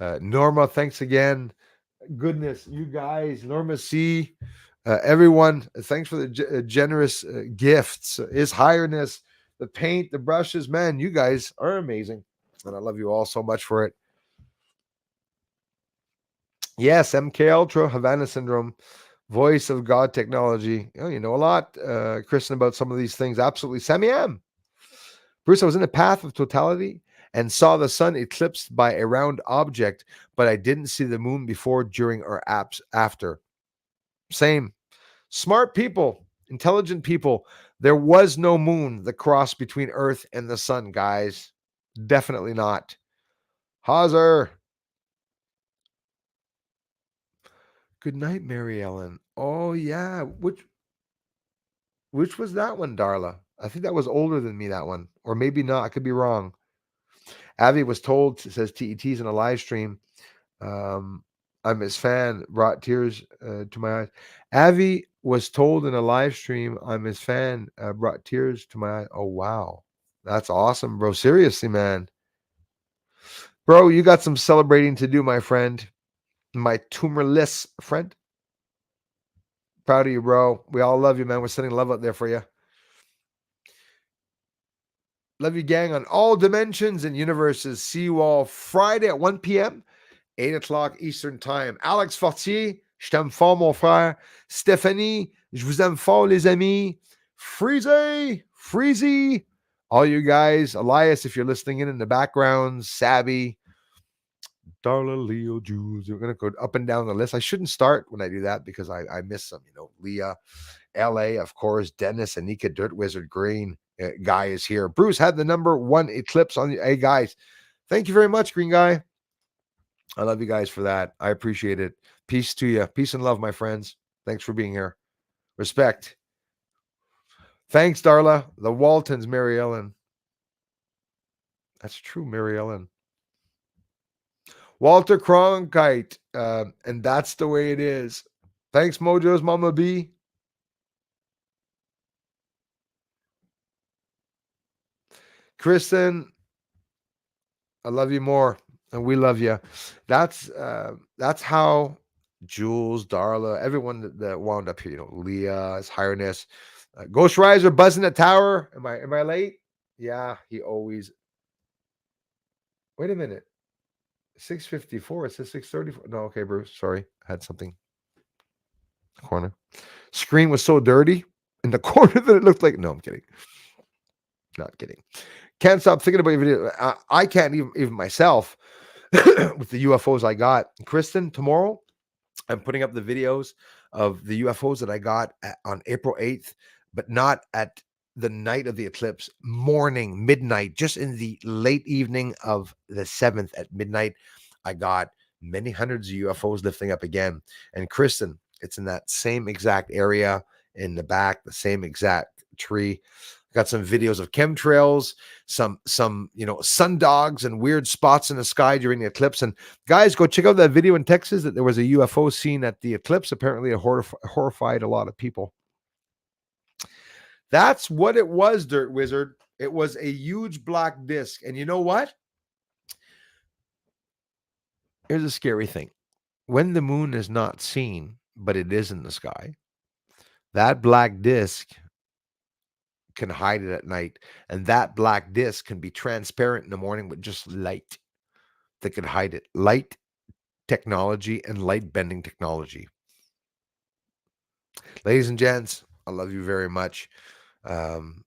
Norma, thanks again. Goodness, you guys, Norma C, everyone, thanks for the generous gifts. His Highness, the paint, the brushes, man, you guys are amazing. And I love you all so much for it. Yes, MK Ultra, Havana Syndrome, Voice of God technology. Oh, you know a lot, Kristen, about some of these things. Absolutely. Sammy M. Bruce, I was in the path of totality and saw the sun eclipsed by a round object, but I didn't see the moon before, during, or after. Same. Smart people, intelligent people. There was no moon, the cross between Earth and the sun, guys. Definitely not. Hauser. Good night, Mary Ellen. Oh, yeah. Which was that one, Darla? I think that was older than me, that one. Or maybe not. I could be wrong. Avi was told, says TET's in a live stream. I'm his fan, brought tears to my eyes. Avi was told in a live stream, I'm his fan, brought tears to my eyes. Oh, wow. That's awesome, bro. Seriously, man. Bro, you got some celebrating to do, my friend. My tumorless friend. Proud of you, bro. We all love you, man. We're sending love out there for you. Love you, gang, on all dimensions and universes. See you all Friday at 1 p.m., 8 o'clock Eastern Time. Alex Fortier, je t'aime fort, mon frère. Stéphanie, je vous aime fort, les amis. Freezy, all you guys. Elias, if you're listening in the background. Sabby, Darla, Leo, Jules. We're going to go up and down the list. I shouldn't start when I do that because I miss some, Leah, LA, of course, Dennis, Anika, Dirt Wizard, Green guy is here. Bruce had the number 1 eclipse on the. Hey, guys, thank you very much, Green guy. I love you guys for that. I appreciate it. Peace to you. Peace and love, my friends. Thanks for being here. Respect. Thanks, Darla. The Waltons, Mary Ellen. That's true, Mary Ellen. Walter Cronkite. And that's the way it is. Thanks, Mojo's Mama B. Kristen, I love you more, and we love you. That's how Jules, Darla, everyone that wound up here. Leah, His Highness, Ghost Riser buzzing the tower. Am I late? Yeah, he always. Wait a minute. 6:54. It says 6:34. No, okay, Bruce. Sorry, I had something. Corner. Screen was so dirty in the corner that it looked like. No, I'm kidding. Not kidding. Can't stop thinking about your video. I can't even myself with the UFOs I got. Kristen, tomorrow I'm putting up the videos of the UFOs that I got on April 8th, but not at the night of the eclipse, morning, midnight, just in the late evening of the 7th at midnight. I got many hundreds of UFOs lifting up again. And Kristen, it's in that same exact area in the back, the same exact tree. Got some videos of chemtrails, some sun dogs and weird spots in the sky during the eclipse. And guys, go check out that video in Texas that there was a UFO seen at the eclipse. Apparently, it horrified a lot of people. That's what it was, Dirt Wizard. It was a huge black disc. And you know what? Here's a scary thing. When the moon is not seen, but it is in the sky, that black disc can hide it at night, and that black disc can be transparent in the morning with just light that could hide it. Light technology and light bending technology. Ladies and gents, I love you very much.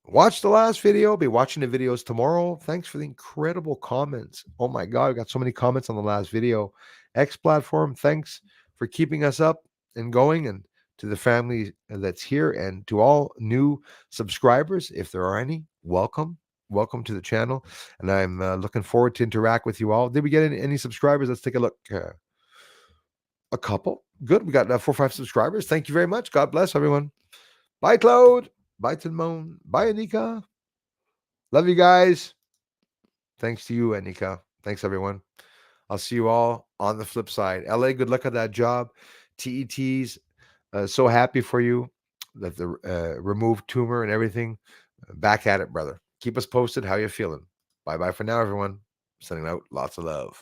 Watch the last video. I'll be watching the videos tomorrow. Thanks for the incredible comments. Oh my God, I got so many comments on the last video. X platform, thanks for keeping us up and going, and to the family that's here, and to all new subscribers, if there are any, welcome to the channel. And I'm looking forward to interact with you all. Did we get any subscribers? Let's take a look. A couple. Good. We got 4 or 5 subscribers. Thank you very much. God bless everyone. Bye, Claude. Bye, Tilmon. Bye, Anika. Love you guys. Thanks to you, Anika. Thanks, everyone. I'll see you all on the flip side. LA, good luck at that job. TETs, so happy for you that the removed tumor and everything. Back at it, brother. Keep us posted how you're feeling. Bye-bye for now, everyone. Sending out lots of love.